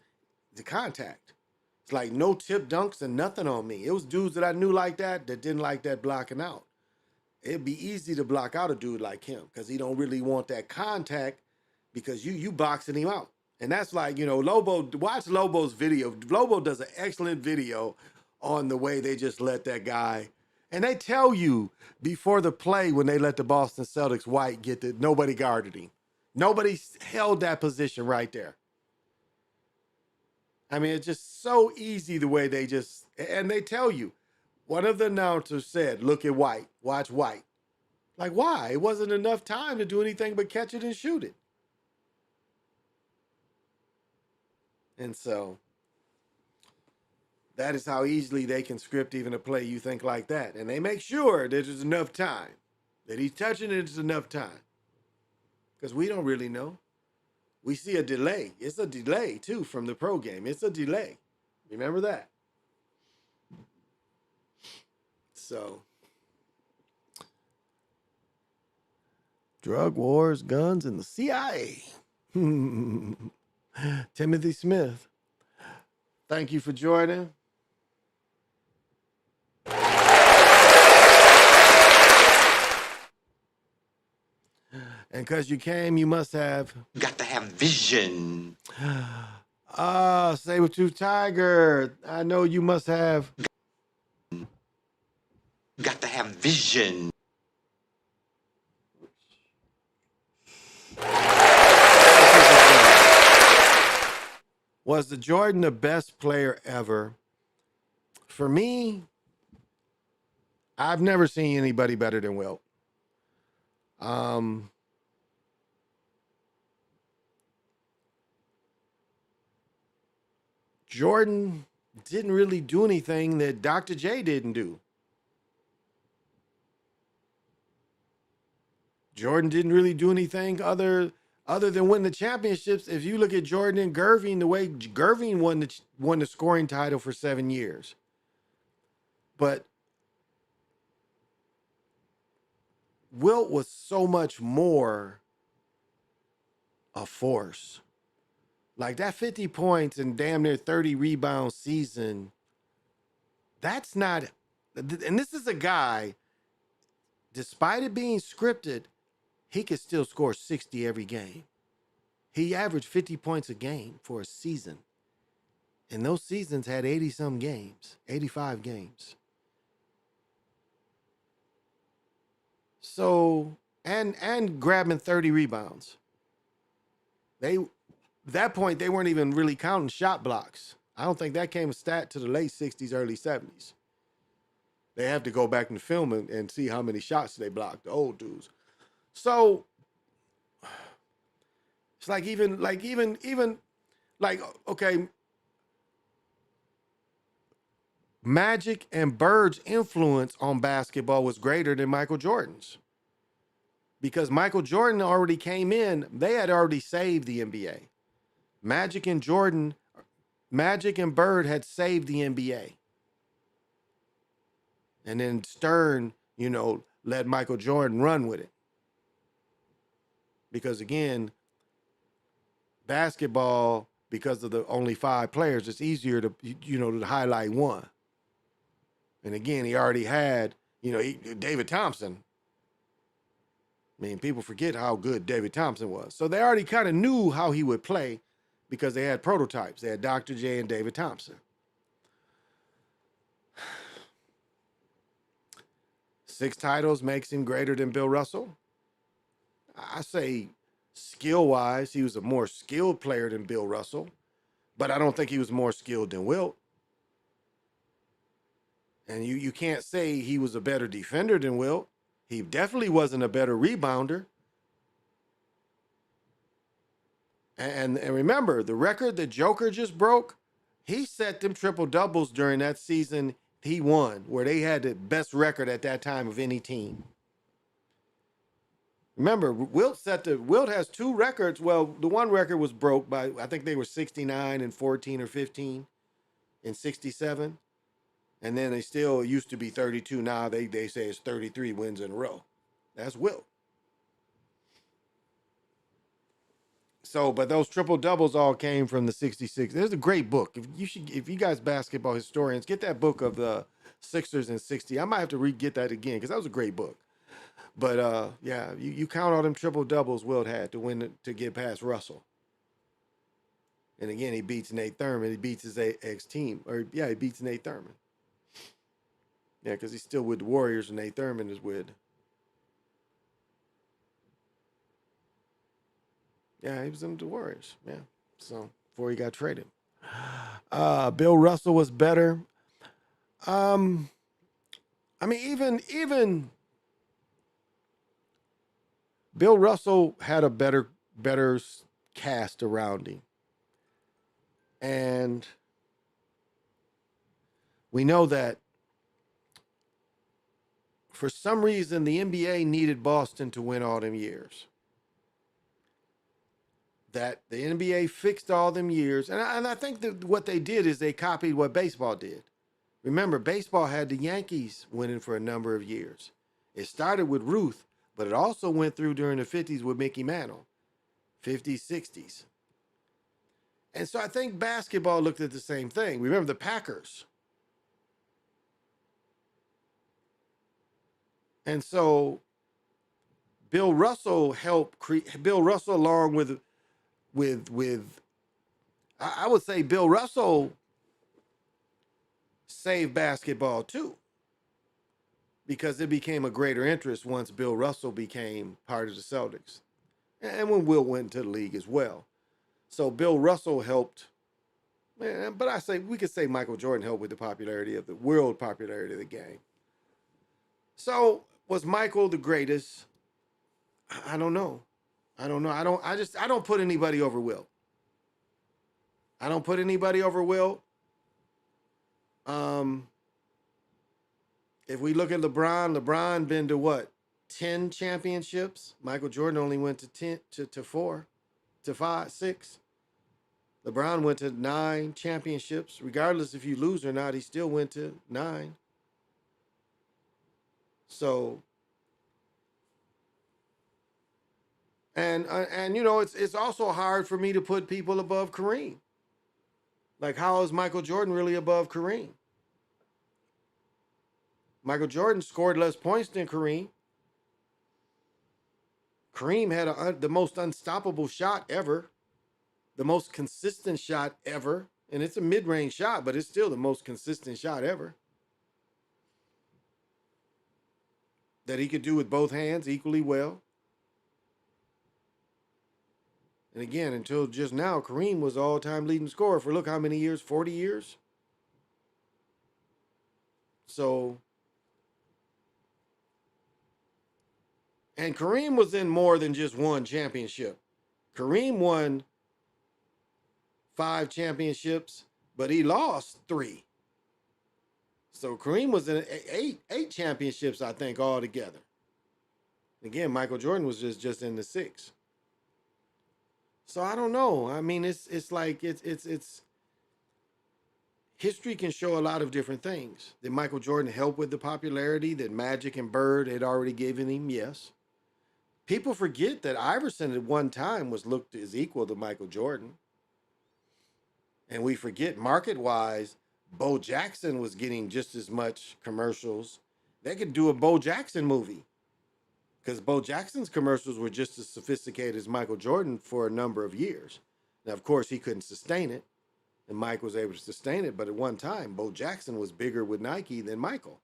the contact. It's like no tip dunks and nothing on me. It was dudes that I knew like that didn't like that blocking out. It'd be easy to block out a dude like him because he don't really want that contact because you boxing him out. And that's like, Lobo, watch Lobo's video. Lobo does an excellent video on the way they just let that guy. And they tell you before the play when they let the Boston Celtics White get nobody guarded him. Nobody held that position right there. I mean, it's just so easy the way and they tell you. One of the announcers said, look at White, watch White. Like, why? It wasn't enough time to do anything but catch it and shoot it. And so that is how easily they can script even a play you think like that. And they make sure that there's enough time. That he's touching it is enough time. Because we don't really know. We see a delay. It's a delay, too, from the pro game. It's a delay. Remember that. So, drug wars, guns, and the CIA. Timothy Smith, thank you for joining. And because you came, you must have. Got to have vision. Saber-tooth tiger. I know you must have. Got to have vision. Was the Jordan the best player ever? For me, I've never seen anybody better than Wilt. Jordan didn't really do anything that Dr. J didn't do. Jordan didn't really do anything other than win the championships. If you look at Jordan and Gervin, the way Gervin won the scoring title for 7 years. But Wilt was so much more a force. Like that 50 points and damn near 30 rebound season, that's not, and this is a guy, despite it being scripted, he could still score 60 every game. He averaged 50 points a game for a season. And those seasons had 80-some games, 85 games. So, and grabbing 30 rebounds. That point, they weren't even really counting shot blocks. I don't think that came a stat to the late 60s, early 70s. They have to go back in the film and see how many shots they blocked, the old dudes. So it's like okay, Magic and Bird's influence on basketball was greater than Michael Jordan's. Because Michael Jordan already came in, they had already saved the NBA. Magic and Bird had saved the NBA. And then Stern, let Michael Jordan run with it. Because again, basketball, because of the only 5 players, it's easier to highlight one. And again, he already had, David Thompson. I mean, people forget how good David Thompson was. So they already kind of knew how he would play because they had prototypes. They had Dr. J and David Thompson. 6 titles makes him greater than Bill Russell. I say skill-wise, he was a more skilled player than Bill Russell, but I don't think he was more skilled than Wilt. And you can't say he was a better defender than Wilt. He definitely wasn't a better rebounder. And remember, the record that Joker just broke, he set them triple-doubles during that season he won, where they had the best record at that time of any team. Remember, Wilt has 2 records. Well, the one record was broke by, I think they were 69 and 14 or 15 in 67. And then they still used to be 32. Now they say it's 33 wins in a row. That's Wilt. So, but those triple doubles all came from the 66. There's a great book. If you guys basketball historians, get that book of the Sixers in 60. I might have to get that again because that was a great book. But yeah, you count all them triple doubles Wilt had to get past Russell. And again, he beats Nate Thurman. He beats his ex-team. He beats Nate Thurman. Yeah, because he's still with the Warriors and Nate Thurman is with. Yeah, he was in the Warriors. Yeah. So before he got traded. Bill Russell was better. I mean, even Bill Russell had a better cast around him. And we know that for some reason, the NBA needed Boston to win all them years. That the NBA fixed all them years. And I think that what they did is they copied what baseball did. Remember, baseball had the Yankees winning for a number of years. It started with Ruth, but it also went through during the 50s with Mickey Mantle, 50s, 60s. And so I think basketball looked at the same thing. Remember the Packers. And so Bill Russell helped create, Bill Russell along with I would say Bill Russell saved basketball too, because it became a greater interest once Bill Russell became part of the Celtics, and when Will went to the league as well. So Bill Russell helped, but I say we could say Michael Jordan helped with the popularity of the world popularity of the game. So was Michael the greatest? I don't know. I don't put anybody over Will. I don't put anybody over Will. If we look at LeBron been to what? 10 championships. Michael Jordan only went to 10 to 4, to 5, 6. LeBron went to 9 championships. Regardless if you lose or not, he still went to 9. So and you know, it's also hard for me to put people above Kareem. Like, how is Michael Jordan really above Kareem? Michael Jordan scored less points than Kareem. Kareem had the most unstoppable shot ever, the most consistent shot ever. And it's a mid-range shot, but it's still the most consistent shot ever. That he could do with both hands equally well. And again, until just now, Kareem was all-time leading scorer for look how many years? 40 years? So, and Kareem was in more than just one championship. Kareem won 5 championships, but he lost 3. So Kareem was in eight championships, I think, altogether. Again, Michael Jordan was just in the 6. So I don't know. I mean, it's like it's history can show a lot of different things. Did Michael Jordan help with the popularity that Magic and Bird had already given him? Yes. People forget that Iverson at one time was looked as equal to Michael Jordan. And we forget market-wise, Bo Jackson was getting just as much commercials. They could do a Bo Jackson movie, because Bo Jackson's commercials were just as sophisticated as Michael Jordan for a number of years. Now, of course, he couldn't sustain it, and Mike was able to sustain it. But at one time, Bo Jackson was bigger with Nike than Michael.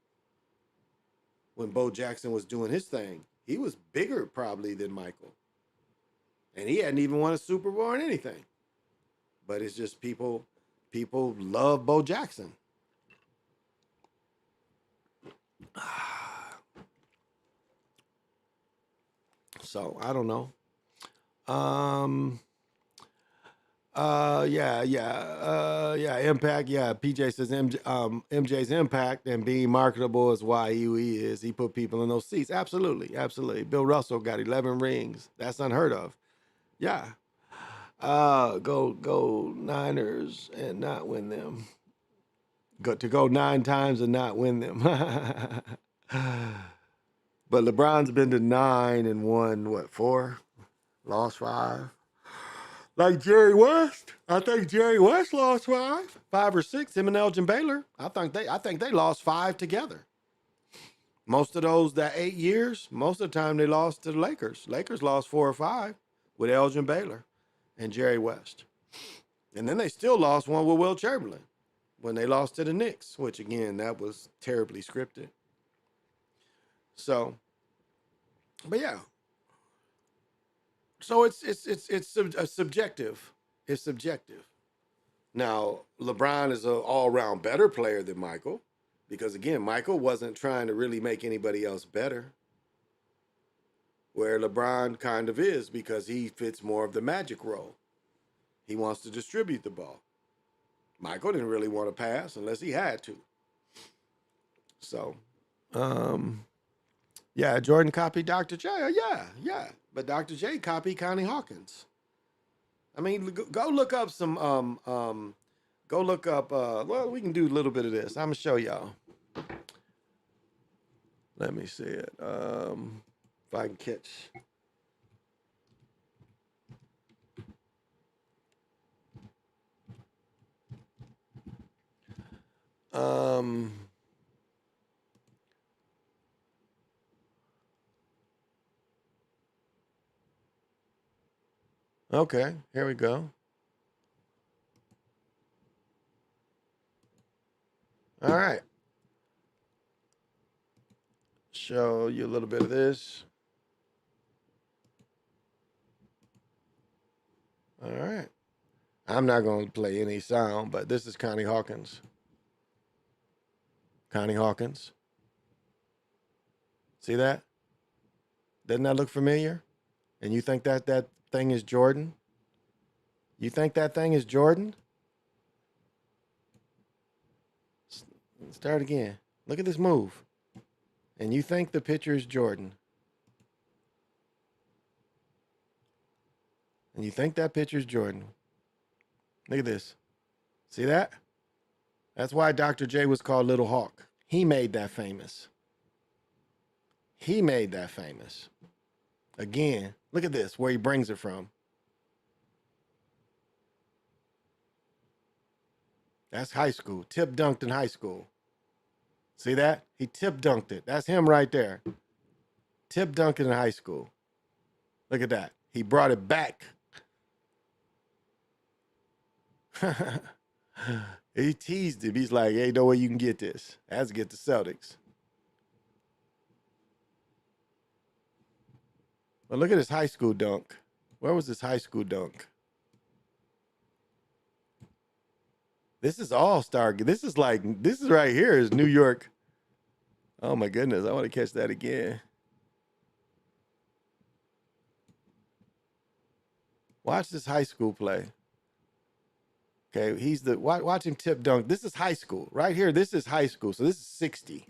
When Bo Jackson was doing his thing, he was bigger probably than Michael. And he hadn't even won a Super Bowl or anything. But it's just people love Bo Jackson. So I don't know. Impact. Yeah, PJ says MJ's impact and being marketable is why he is. He put people in those seats. Absolutely. Bill Russell got 11 rings. That's unheard of. Yeah. Go Niners and not win them. Go 9 times and not win them. But LeBron's been to 9 and won 4? Lost 5. Like Jerry West. I think Jerry West lost 5 or 6. Him and Elgin Baylor. I think they lost 5 together. Most of those, that 8 years, most of the time they lost to the Lakers. Lakers lost 4 or 5 with Elgin Baylor and Jerry West. And then they still lost one with Will Chamberlain when they lost to the Knicks, which again, that was terribly scripted. So, but yeah. So it's subjective. It's subjective. Now, LeBron is an all-around better player than Michael, because again, Michael wasn't trying to really make anybody else better. Where LeBron kind of is, because he fits more of the Magic role. He wants to distribute the ball. Michael didn't really want to pass unless he had to. So, Yeah, Jordan copied Dr. J. Yeah. But Dr. J copied Connie Hawkins. I mean, go look up some go look up well, we can do a little bit of this. I'm gonna show y'all. Let me see it. If I can catch. Okay, here we go. All right. Show you a little bit of this. All right. I'm not going to play any sound, but this is Connie Hawkins. Connie Hawkins. See that? Doesn't that look familiar? And you think that that thing is Jordan? You think that thing is Jordan? Start again. Look at this move. And you think the picture is Jordan. And you think that picture is Jordan. Look at this. See that? That's why Dr. J was called Little Hawk. He made that famous. He made that famous. Again, look at this, where he brings it from. That's high school. Tip dunked in high school. See that? He tip dunked it. That's him right there. Tip dunked in high school. Look at that. He brought it back. He teased him. He's like, hey, no way you can get this. Has to get the Celtics. But look at his high school dunk. Where was his high school dunk? This is all-star. This is right here is New York. Oh my goodness. I want to catch that again. Watch this high school play. Okay, he's watch him tip dunk. This is high school. Right here, this is high school. So this is 60.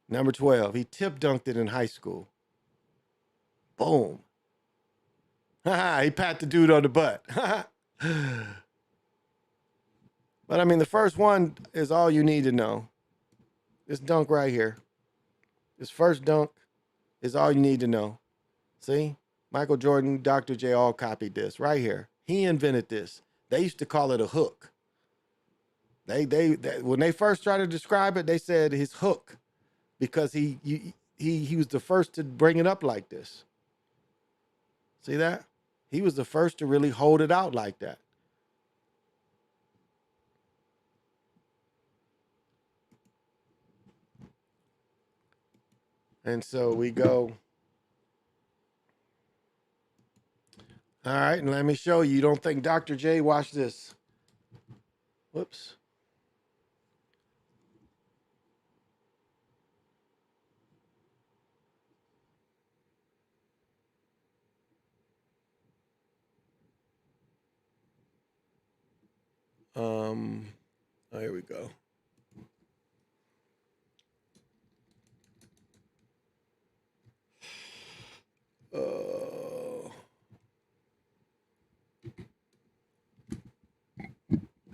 Number 12. He tip dunked it in high school. Boom. He pat the dude on the butt. But I mean, the first one is all you need to know. This dunk right here. This first dunk is all you need to know. See? Michael Jordan, Dr. J all copied this right here. He invented this. They used to call it a hook. They when they first tried to describe it, they said his hook because he was the first to bring it up like this. See that? He was the first to really hold it out like that. And so we go. All right, and let me show you. You don't think Dr. J, watch this. Whoops. Oh, here we go.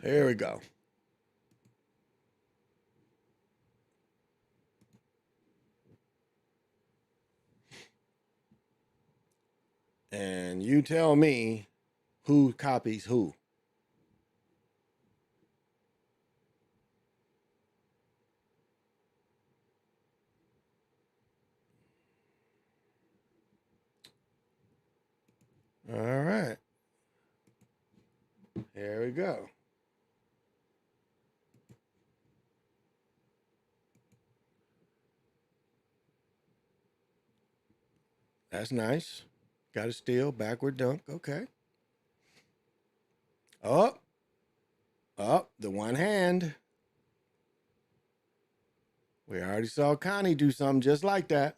Here we go. And you tell me who copies who. All right. Here we go. That's nice. Got a steal, backward dunk. Okay. Up. Up. The one hand. We already saw Connie do something just like that.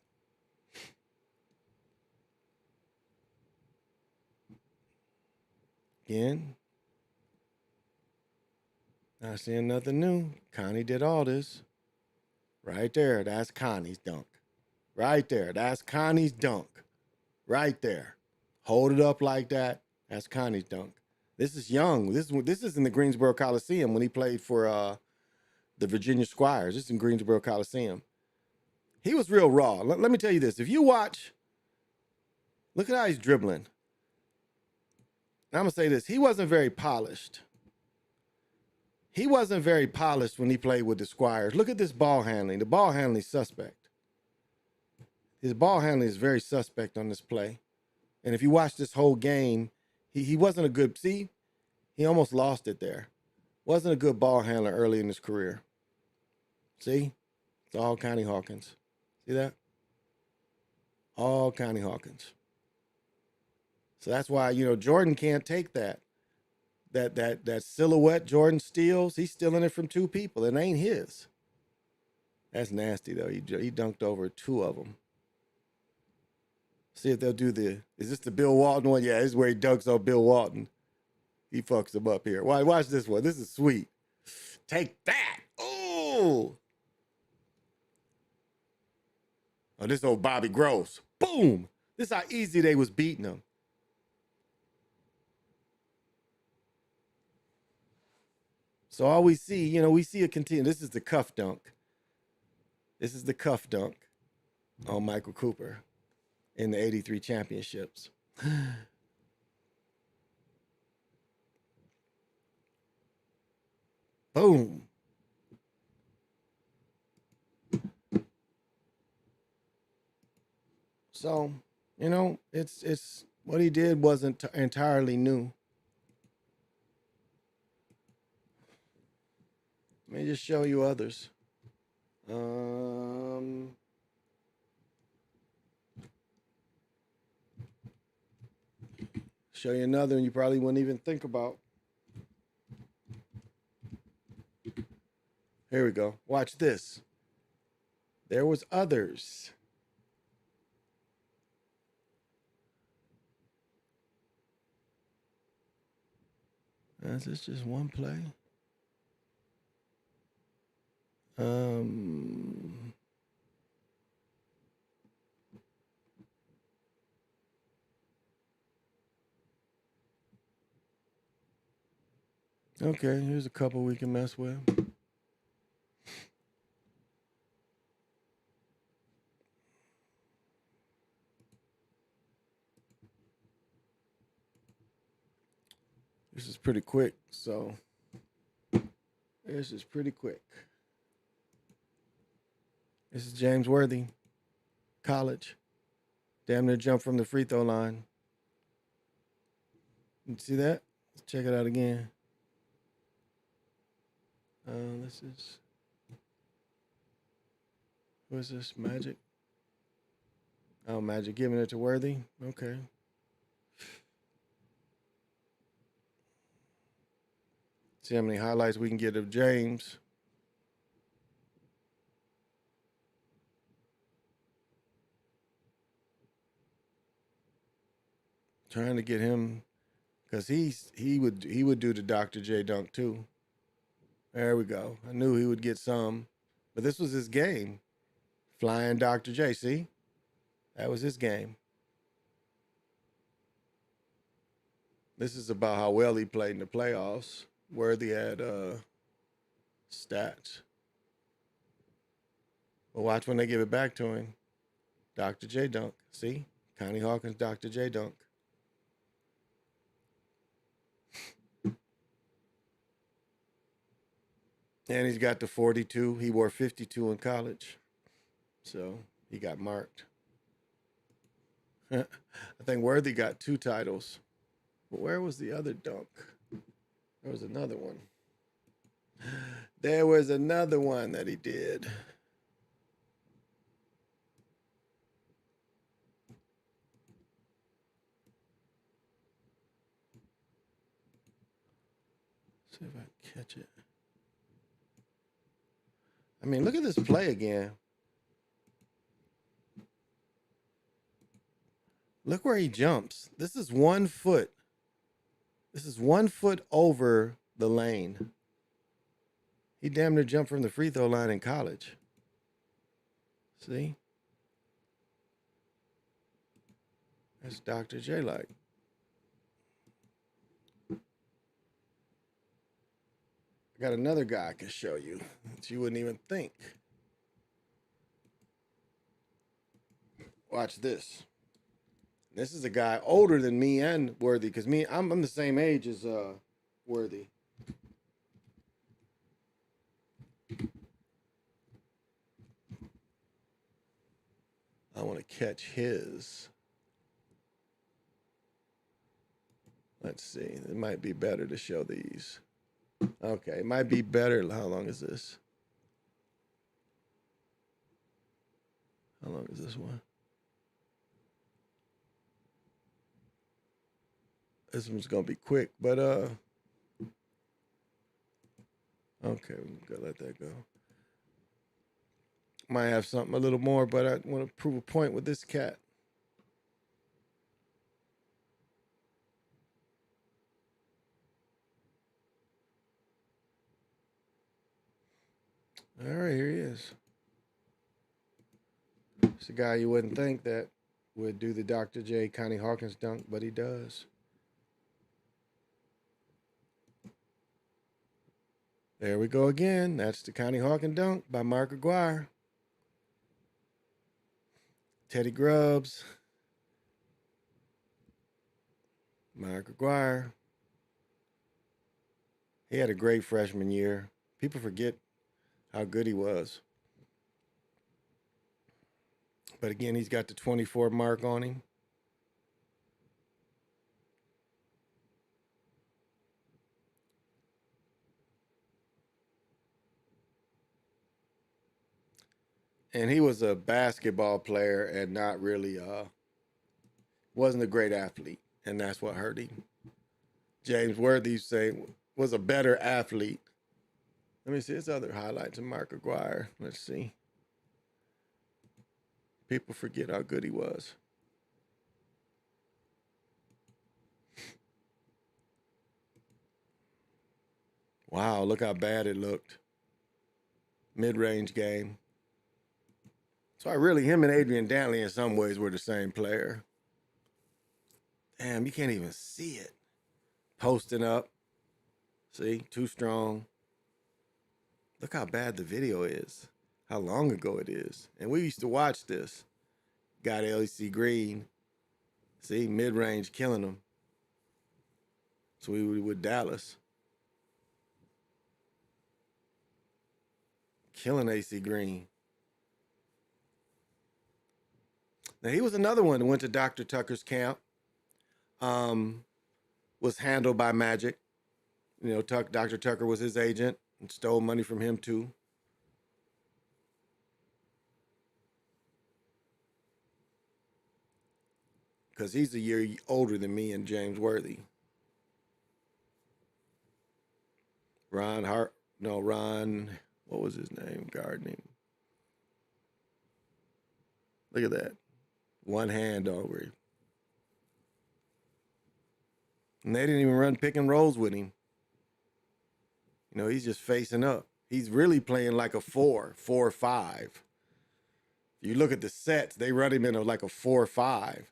Again. Not seeing nothing new. Connie did all this. Right there. That's Connie's dunk. Right there. That's Coni's dunk. Right there. Hold it up like that. That's Coni's dunk. This is young. This is in the Greensboro Coliseum when he played for the Virginia Squires. This is in Greensboro Coliseum. He was real raw. Let me tell you this. If you watch, look at how he's dribbling. And I'm going to say this. He wasn't very polished. He wasn't very polished when he played with the Squires. Look at this ball handling. The ball handling is suspect. His ball handling is very suspect on this play. And if you watch this whole game, he wasn't a good, see, he almost lost it there. Wasn't a good ball handler early in his career. See? It's all Connie Hawkins. See that? All Connie Hawkins. So that's why, Jordan can't take that. That silhouette Jordan steals, he's stealing it from two people. It ain't his. That's nasty, though. He dunked over two of them. See if they'll do is this the Bill Walton one? Yeah, this is where he dunks on Bill Walton. He fucks him up here. Watch this one. This is sweet. Take that. Oh, this old Bobby Gross. Boom. This is how easy they was beating him. So all we see, we see a continue. This is the cuff dunk. This is the cuff dunk on Michael Cooper in the 83 championships. Boom. So, it's what he did wasn't entirely new. Let me just show you others. Show you another one you probably wouldn't even think about. Here we go. Watch this. There was others. Is this just one play? Okay, here's a couple we can mess with. This is pretty quick, so this is pretty quick. This is James Worthy, college. Damn near jump from the free throw line. You see that? Let's check it out again. This is, who is this? Magic? Oh, Magic giving it to Worthy. Okay. See how many highlights we can get of James. Trying to get him, because he would do the Dr. J dunk too. There we go. I knew he would get some, but this was his game. Flying Dr. J. See, that was his game. This is about how well he played in the playoffs. Worthy had stats. But watch when they give it back to him. Dr. J dunk. See, Connie Hawkins, Dr. J dunk. And he's got the 42. He wore 52 in college. So he got marked. I think Worthy got 2 titles. But where was the other dunk? There was another one. There was another one that he did. See if I can catch it. I mean, look at this play again. Look where he jumps. This is 1 foot. This is 1 foot over the lane. He damn near jumped from the free throw line in college. See? That's Dr. J like. I got another guy I can show you that you wouldn't even think. Watch this. This is a guy older than me and Worthy, because I'm the same age as Worthy. I want to catch his. Let's see. It might be better to show these. Okay, it might be better. How long is this? How long is this one? This one's gonna be quick, but okay, we're gonna let that go. Might have something a little more, but I want to prove a point with this cat. All right, here he is. It's a guy you wouldn't think that would do the Dr. J. Connie Hawkins dunk, but he does. There we go again. That's the Connie Hawkins dunk by Mark Aguirre. Teddy Grubbs. Mark Aguirre. He had a great freshman year. People forget how good he was. But again, he's got the 24 mark on him. And he was a basketball player and not really, wasn't a great athlete. And that's what hurt him. James Worthy saying was a better athlete. Let me see his other highlights of Mark Aguirre. Let's see. People forget how good he was. Wow, look how bad it looked. Mid-range game. So him and Adrian Dantley in some ways were the same player. Damn, you can't even see it. Posting up. See, too strong. Look how bad the video is. How long ago it is. And we used to watch this. Got LEC Green. See, mid-range killing him. So we were with Dallas. Killing AC Green. Now, he was another one that went to Dr. Tucker's camp. Was handled by Magic. You know, Dr. Tucker was his agent and stole money from him too. Because he's a year older than me and James Worthy. Ron, what was his name? Guard name. Look at that. One hand over him. And they didn't even run pick and rolls with him. You know, he's just facing up. He's really playing like a 4-5. You look at the sets, they run him in like a 4-5.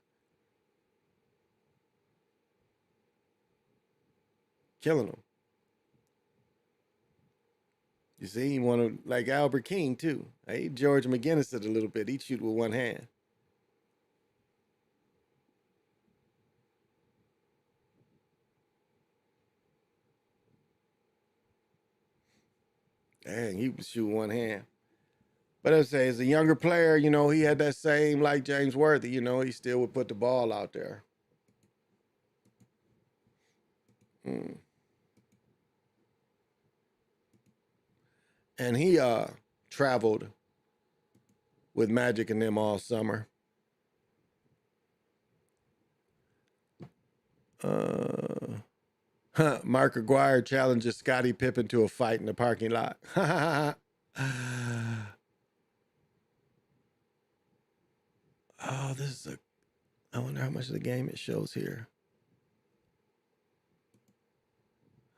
Killing him. You see, he wanted like Albert King too. Hey, George McGinnis did a little bit. He'd shoot with one hand. Dang, he would shoot one hand. But I say, as a younger player, you know, he had that same like James Worthy. You know, he still would put the ball out there. And he traveled with Magic and them all summer. Mark Aguirre challenges Scottie Pippen to a fight in the parking lot. Oh, I wonder how much of the game it shows here.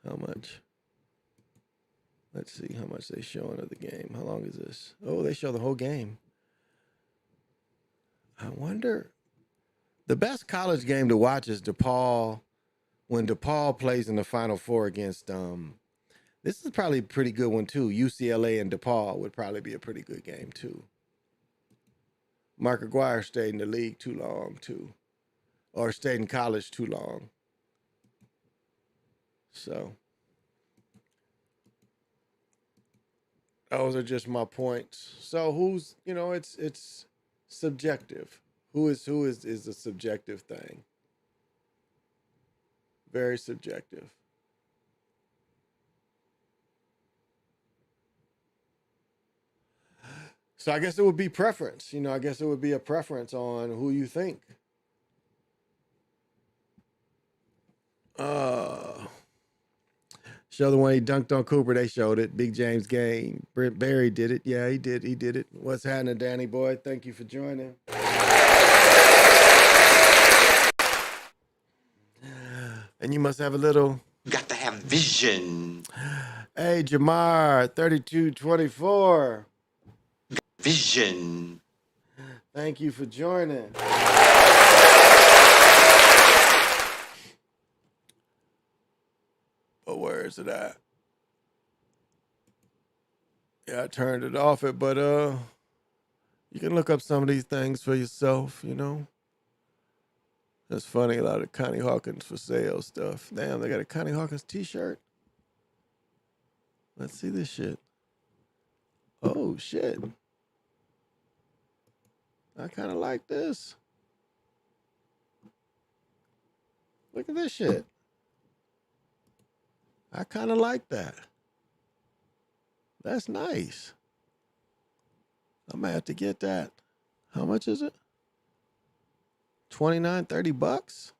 How much? Let's see how much they showing of the game. How long is this? Oh, they show the whole game. I wonder The best college game to watch is DePaul, when DePaul plays in the Final Four against, this is probably a pretty good one too. UCLA and DePaul would probably be a pretty good game too. Mark Aguirre stayed in the league too long too, or stayed in college too long. So those are just my points. So who's, it's subjective. Who is a subjective thing. Very subjective. So I guess it would be preference. I guess it would be a preference on who you think. Show the one he dunked on Cooper. They showed it. Big James game. Brent Barry did it. Yeah, he did. He did it. What's happening, Danny boy? Thank you for joining. And you must have a little. Got to have vision. Hey, Jamar, 3224. Vision. Thank you for joining. But where is it at? Yeah, I turned it off but you can look up some of these things for yourself, That's funny, a lot of Connie Hawkins for sale stuff. Damn, they got a Connie Hawkins t-shirt. Let's see this shit. Oh, shit. I kind of like this. Look at this shit. I kind of like that. That's nice. I might have to get that. How much is it? $29, $30?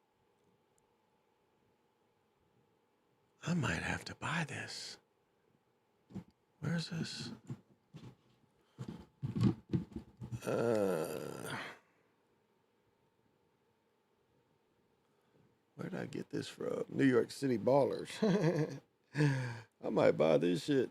I might have to buy this. Where's this? Where did I get this from? New York City Ballers. I might buy this shit.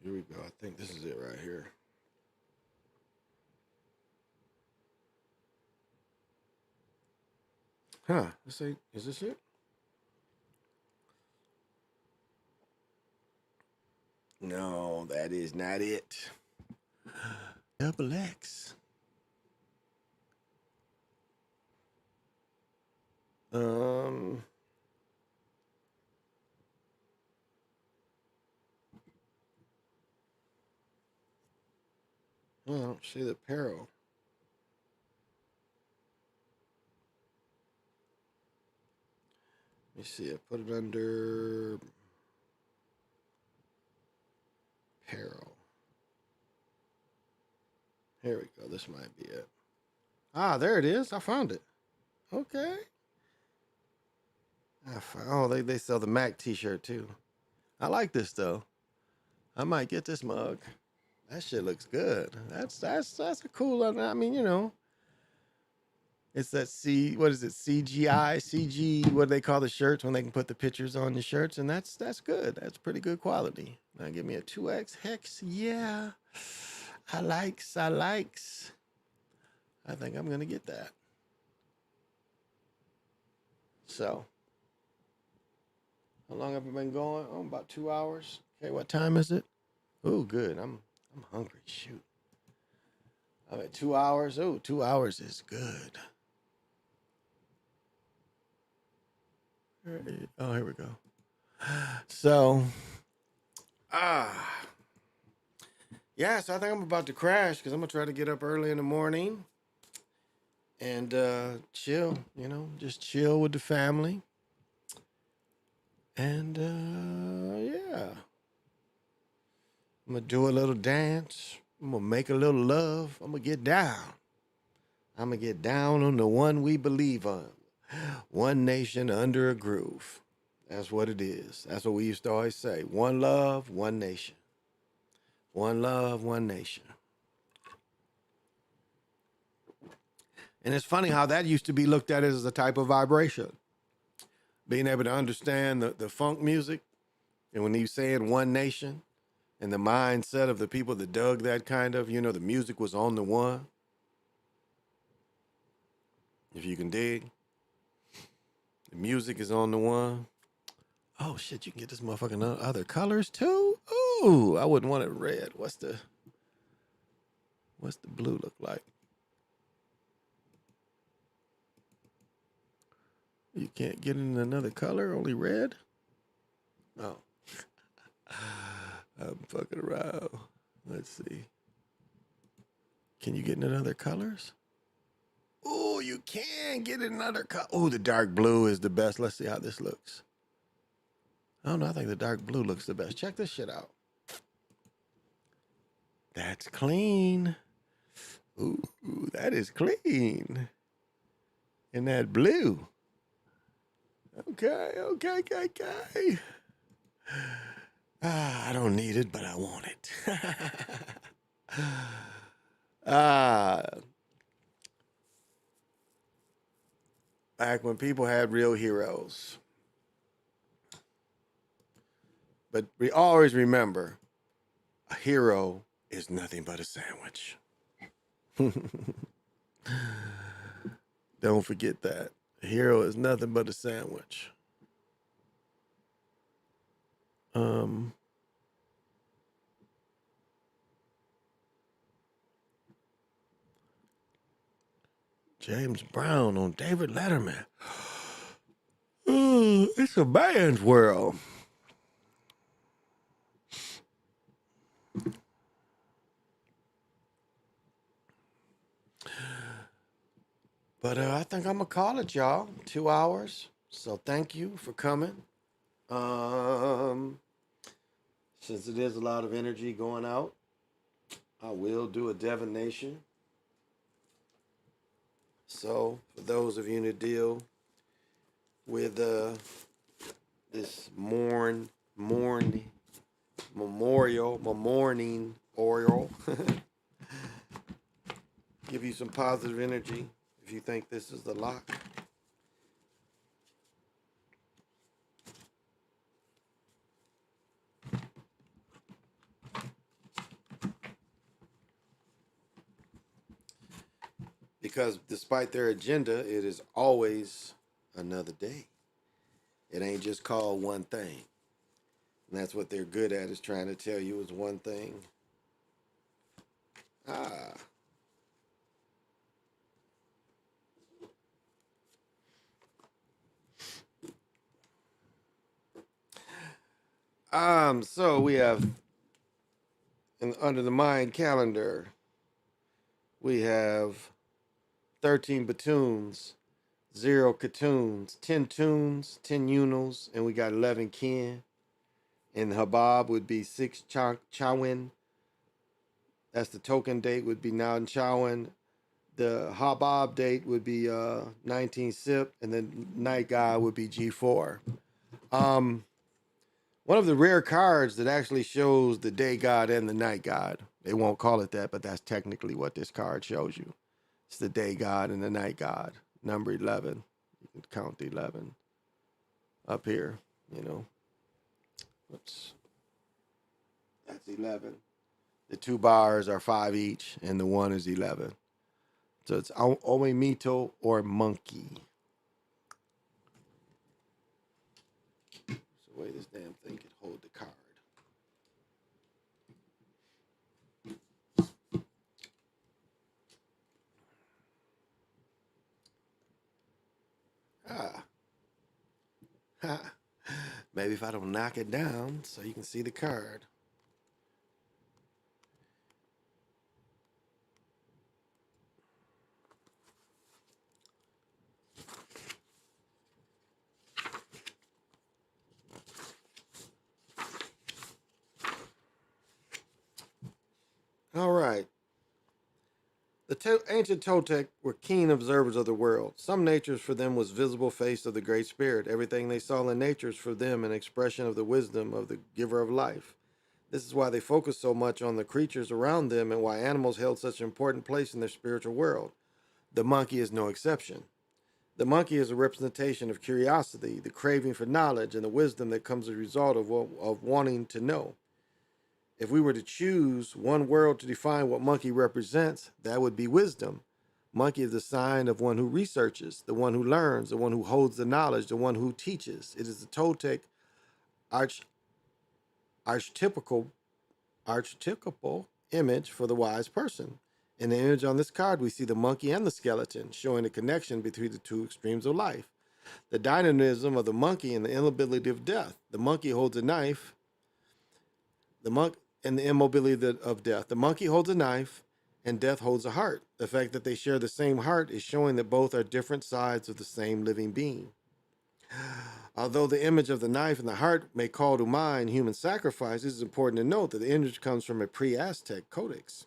Here we go. I think this is it right here. Huh. Let's see. Is this it? No, that is not it. Double X. I don't see the apparel. Let me see. I put it under apparel. Here we go. This might be it. Ah, there it is. I found it. Okay. Oh, they sell the Mac t-shirt too. I like this though. I might get this mug. That shit looks good. That's a cool. I mean, it's that what is it? CGI, CG. What do they call the shirts when they can put the pictures on the shirts? And that's good. That's pretty good quality. Now give me a 2X hex. Yeah, I likes. I think I'm gonna get that. So, how long have I been going? Oh, about 2 hours. Okay, what time is it? Oh, good. I'm hungry. Shoot. I'm at 2 hours. Oh, 2 hours is good. Oh, here we go. So, yeah, so I think I'm about to crash because I'm going to try to get up early in the morning and chill, just chill with the family. And, yeah. I'm going to do a little dance. I'm going to make a little love. I'm going to get down. I'm going to get down on the one we believe on. One nation under a groove. That's what it is. That's what we used to always say. One love, one nation. One love, one nation. And it's funny how that used to be looked at as a type of vibration. Being able to understand the funk music, and when he's saying one nation, and the mindset of the people that dug that kind of, the music was on the one. If you can dig, the music is on the one. Oh shit, you can get this motherfucking other colors too? Ooh, I wouldn't want it red. What's the blue look like? You can't get in another color, only red? Oh. I'm fucking around. Let's see. Can you get in other colors? Oh, you can get in another color. Oh, the dark blue is the best. Let's see how this looks. I don't know. I think the dark blue looks the best. Check this shit out. That's clean. Ooh, that is clean. And that blue. Okay. I don't need it, but I want it. Back when people had real heroes. But we always remember, a hero is nothing but a sandwich. Don't forget that. A hero is nothing but a sandwich. James Brown on David Letterman. It's a man's world. But I think I'm going to call it, y'all. 2 hours. So thank you for coming. Since it is a lot of energy going out, I will do a divination. So for those of you that deal with this mourning oil, give you some positive energy if you think this is the lock. Because despite their agenda, it is always another day. It ain't just called one thing. And that's what they're good at, is trying to tell you is one thing. So we have, under the Mayan calendar, we have 13 batoons, 0 katoons, 10 tunes, 10 unals, and we got 11 kin. And Habab would be 6 Chawin. That's the token date, would be Nan Chawin. The Habab date would be 19 Sip, and then night guy would be G4. One of the rare cards that actually shows the day god and the night god. They won't call it that, but that's technically what this card shows you. It's the day god and the night god. Number 11. You can count the 11 up here, Oops. That's 11. The 2 bars are 5 each, and the 1 is 11. So it's Omemito or monkey. So the way this damn thing could hold the card. Maybe if I don't knock it down so you can see the card. All right. The ancient Toltec were keen observers of the world. Some natures for them was visible face of the Great Spirit. Everything they saw in nature is for them an expression of the wisdom of the giver of life. This is why they focused so much on the creatures around them and why animals held such an important place in their spiritual world. The monkey is no exception. The monkey is a representation of curiosity, the craving for knowledge, and the wisdom that comes as a result of wanting to know. If we were to choose one word to define what monkey represents, that would be wisdom. Monkey is the sign of one who researches, the one who learns, the one who holds the knowledge, the one who teaches. It is the Toltec archetypical image for the wise person. In the image on this card, we see the monkey and the skeleton, showing a connection between the two extremes of life. The dynamism of the monkey and the inability of death. The monkey holds a knife. And the immobility of death. The monkey holds a knife and death holds a heart. The fact that they share the same heart is showing that both are different sides of the same living being. Although the image of the knife and the heart may call to mind human sacrifice, it is important to note that the image comes from a pre-Aztec codex.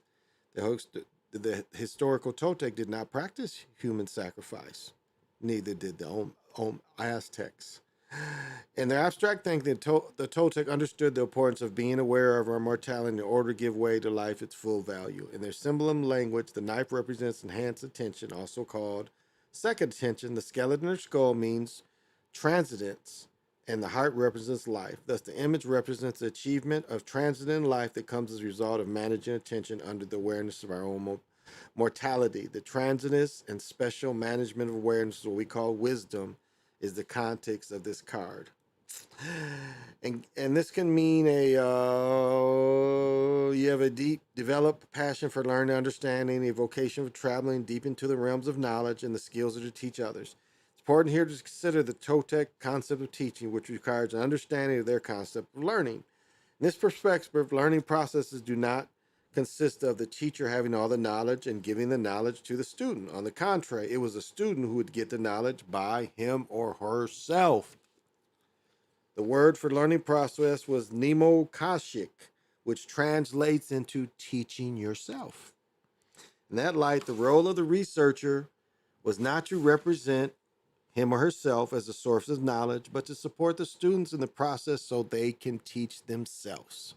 The historical Toltec did not practice human sacrifice. Neither did the Aztecs. In their abstract thinking, the Toltec understood the importance of being aware of our mortality in order to give way to life its full value. In their symbolism language, the knife represents enhanced attention, also called second attention. The skeleton or skull means transcendence, and the heart represents life. Thus, the image represents the achievement of transcendent life that comes as a result of managing attention under the awareness of our own mortality. The transcendence and special management of awareness, what we call wisdom, is the context of this card. And this can mean you have a deep developed passion for learning, understanding, a vocation for traveling deep into the realms of knowledge and the skills to teach others. It's important here to consider the Toltec concept of teaching, which requires an understanding of their concept of learning. In this perspective, learning processes do not consist of the teacher having all the knowledge and giving the knowledge to the student. On the contrary, it was a student who would get the knowledge by him or herself. The word for learning process was nemokashik, which translates into teaching yourself. In that light, the role of the researcher was not to represent him or herself as a source of knowledge, but to support the students in the process so they can teach themselves.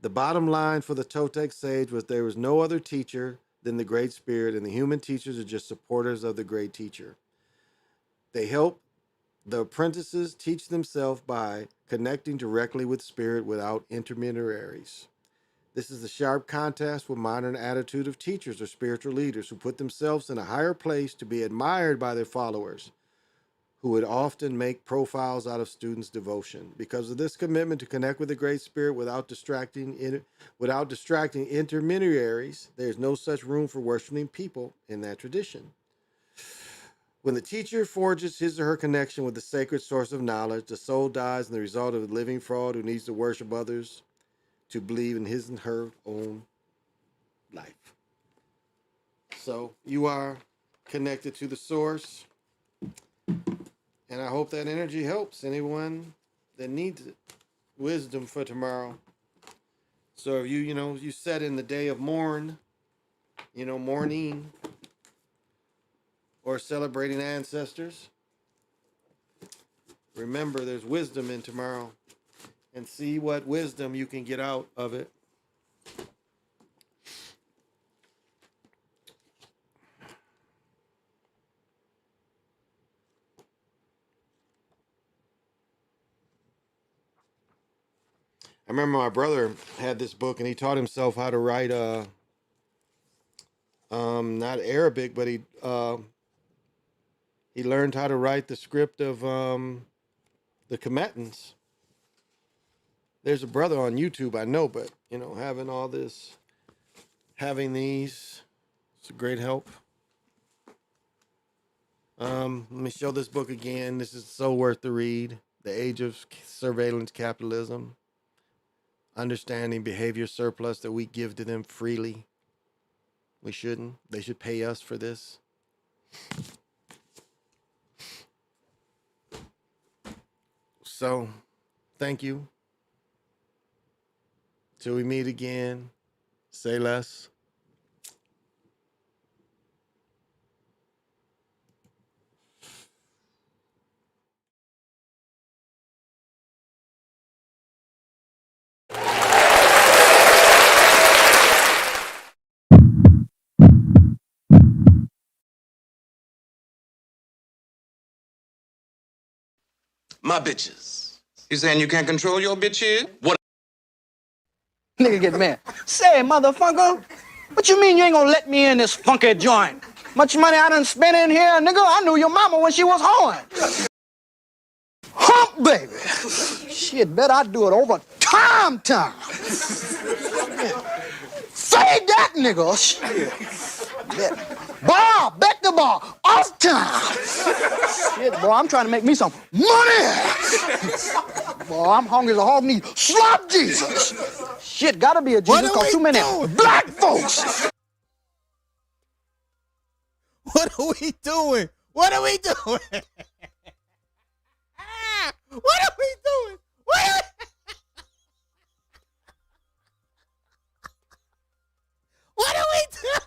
The bottom line for the Toltec sage was there was no other teacher than the Great Spirit, and the human teachers are just supporters of the great teacher. They help the apprentices teach themselves by connecting directly with Spirit without intermediaries. This is the sharp contrast with modern attitude of teachers or spiritual leaders who put themselves in a higher place to be admired by their followers, who would often make profiles out of students' devotion. Because of this commitment to connect with the Great Spirit without distracting intermediaries, there is no such room for worshiping people in that tradition. When the teacher forges his or her connection with the sacred source of knowledge, the soul dies in the result of a living fraud who needs to worship others to believe in his and her own life. So you are connected to the source. And I hope that energy helps anyone that needs it. Wisdom for tomorrow. So if you set in the day of mourning, or celebrating ancestors, remember there's wisdom in tomorrow and see what wisdom you can get out of it. I remember my brother had this book and he taught himself how to write not Arabic, but he learned how to write the script of the Commetans. There's a brother on YouTube I know, but having these, it's a great help. Let me show this book again. This is so worth the read. The Age of Surveillance Capitalism. Understanding behavior surplus that we give to them freely. We shouldn't. They should pay us for this. So, thank you. Till we meet again, say less, My bitches. You saying you can't control your bitches? What? Nigga get mad. Say, motherfucker, what you mean you ain't gonna let me in this funky joint? Much money I done spent in here, nigga. I knew your mama when she was horn. Hump, baby. Shit, bet I do it over time. Say that, nigga. Shit. Bar, bet the bar, off time. Shit, boy, I'm trying to make me some money. Boy, I'm hungry as a hog needs slop Jesus. Shit, gotta be a Jesus cause too many black folks. What are we doing? What are we doing? What are we doing? What are we doing?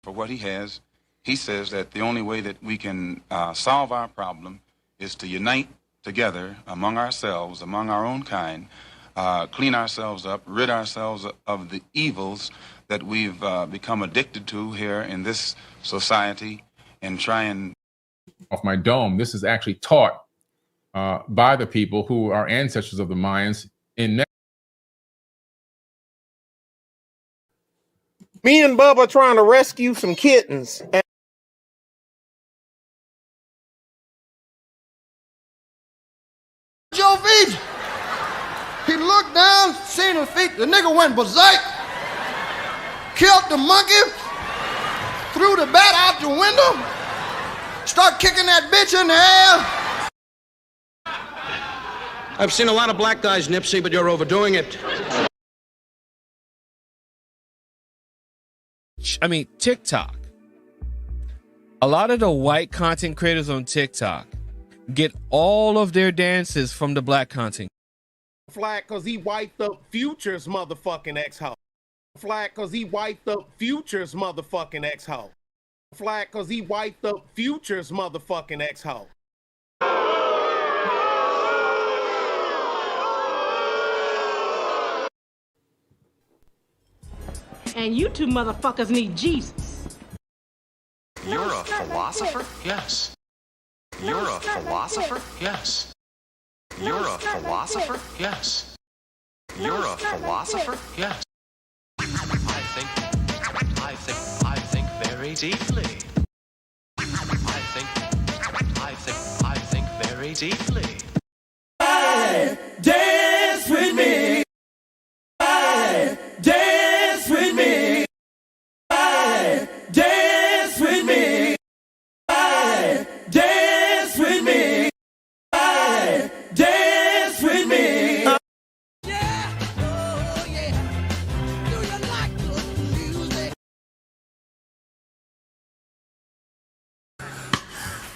For what he has, he says that the only way that we can solve our problem is to unite together among ourselves, among our own kind, clean ourselves up, rid ourselves of the evils that we've become addicted to here in this society, and try and... Off my dome, this is actually taught by the people who are ancestors of the Mayans in... Me and Bubba trying to rescue some kittens. Joe Fiji. He looked down, seen his feet. The nigga went berserk, killed the monkey, threw the bat out the window, start kicking that bitch in the air. I've seen a lot of black guys, Nipsey, but you're overdoing it. I mean, TikTok. A lot of the white content creators on TikTok get all of their dances from the black content. Flag cause he wiped up Future's motherfucking ex-hoe. Flag cause he wiped up Future's motherfucking ex-hoe. Flag cause he wiped up Future's motherfucking ex-hoe. And you two motherfuckers need Jesus. You're a philosopher? Yes. You're a philosopher? Yes. You're a philosopher? Yes. You're a philosopher? Yes. I think very deeply. I think very deeply. Dance with me. Dance with me. Dance with me. Dance with me. Dance with me.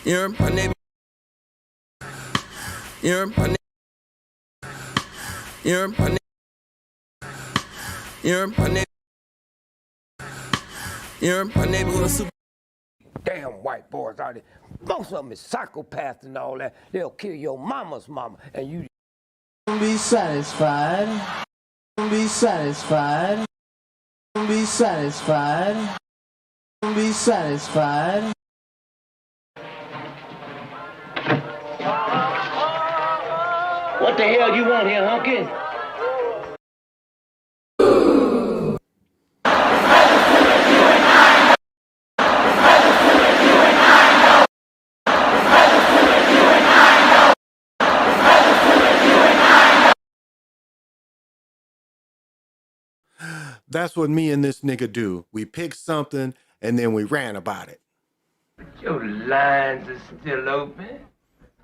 You're my neighbor. You're my neighbor. You're my neighbor. You're my neighbor. You're my neighborhood super. Damn white boys out there. Most of them is psychopaths and all that. They'll kill your mama's mama and you Be satisfied. Be satisfied. Be satisfied. Be satisfied. What the hell you want here, Hawkins? That's what me and this nigga do. We pick something and then we ran about it. Your lines are still open.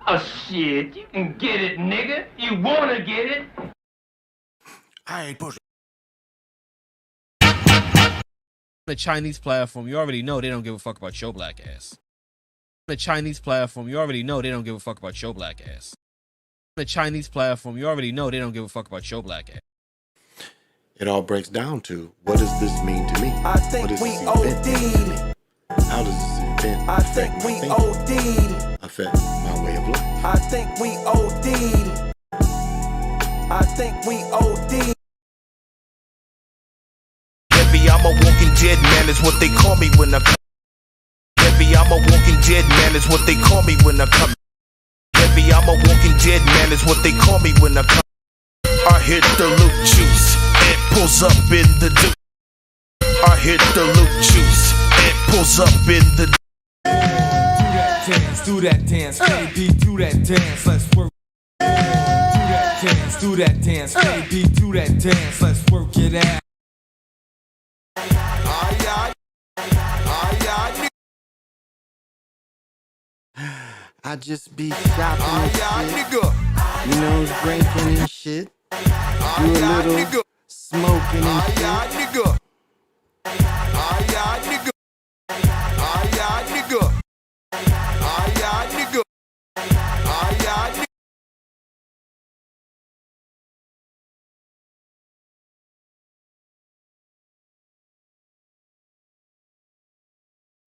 Oh shit, you can get it, nigga. You wanna get it? I ain't pushing. The Chinese platform, you already know they don't give a fuck about your black ass. The Chinese platform, you already know they don't give a fuck about your black ass. The Chinese platform, you already know they don't give a fuck about your black ass. It all breaks down to, what does this mean to me? I think we OD'd. How does this event I think we OD'd. affect my way of life? I think we OD'd. I think we OD'd. man is what they call me when I come. Heavy, I'm a walking dead man is what they call me when I come. Heavy, I'm a walking dead man is what they call me when I come. I hit the loot juice, it pulls up in the do. I hit the loot juice, it pulls up in the Do that dance, baby, do that dance, let's work. Do that dance, baby, do that dance, let's work it out. I just be shopping and shit. You know, drinking and shit. Do a little smoking and shit.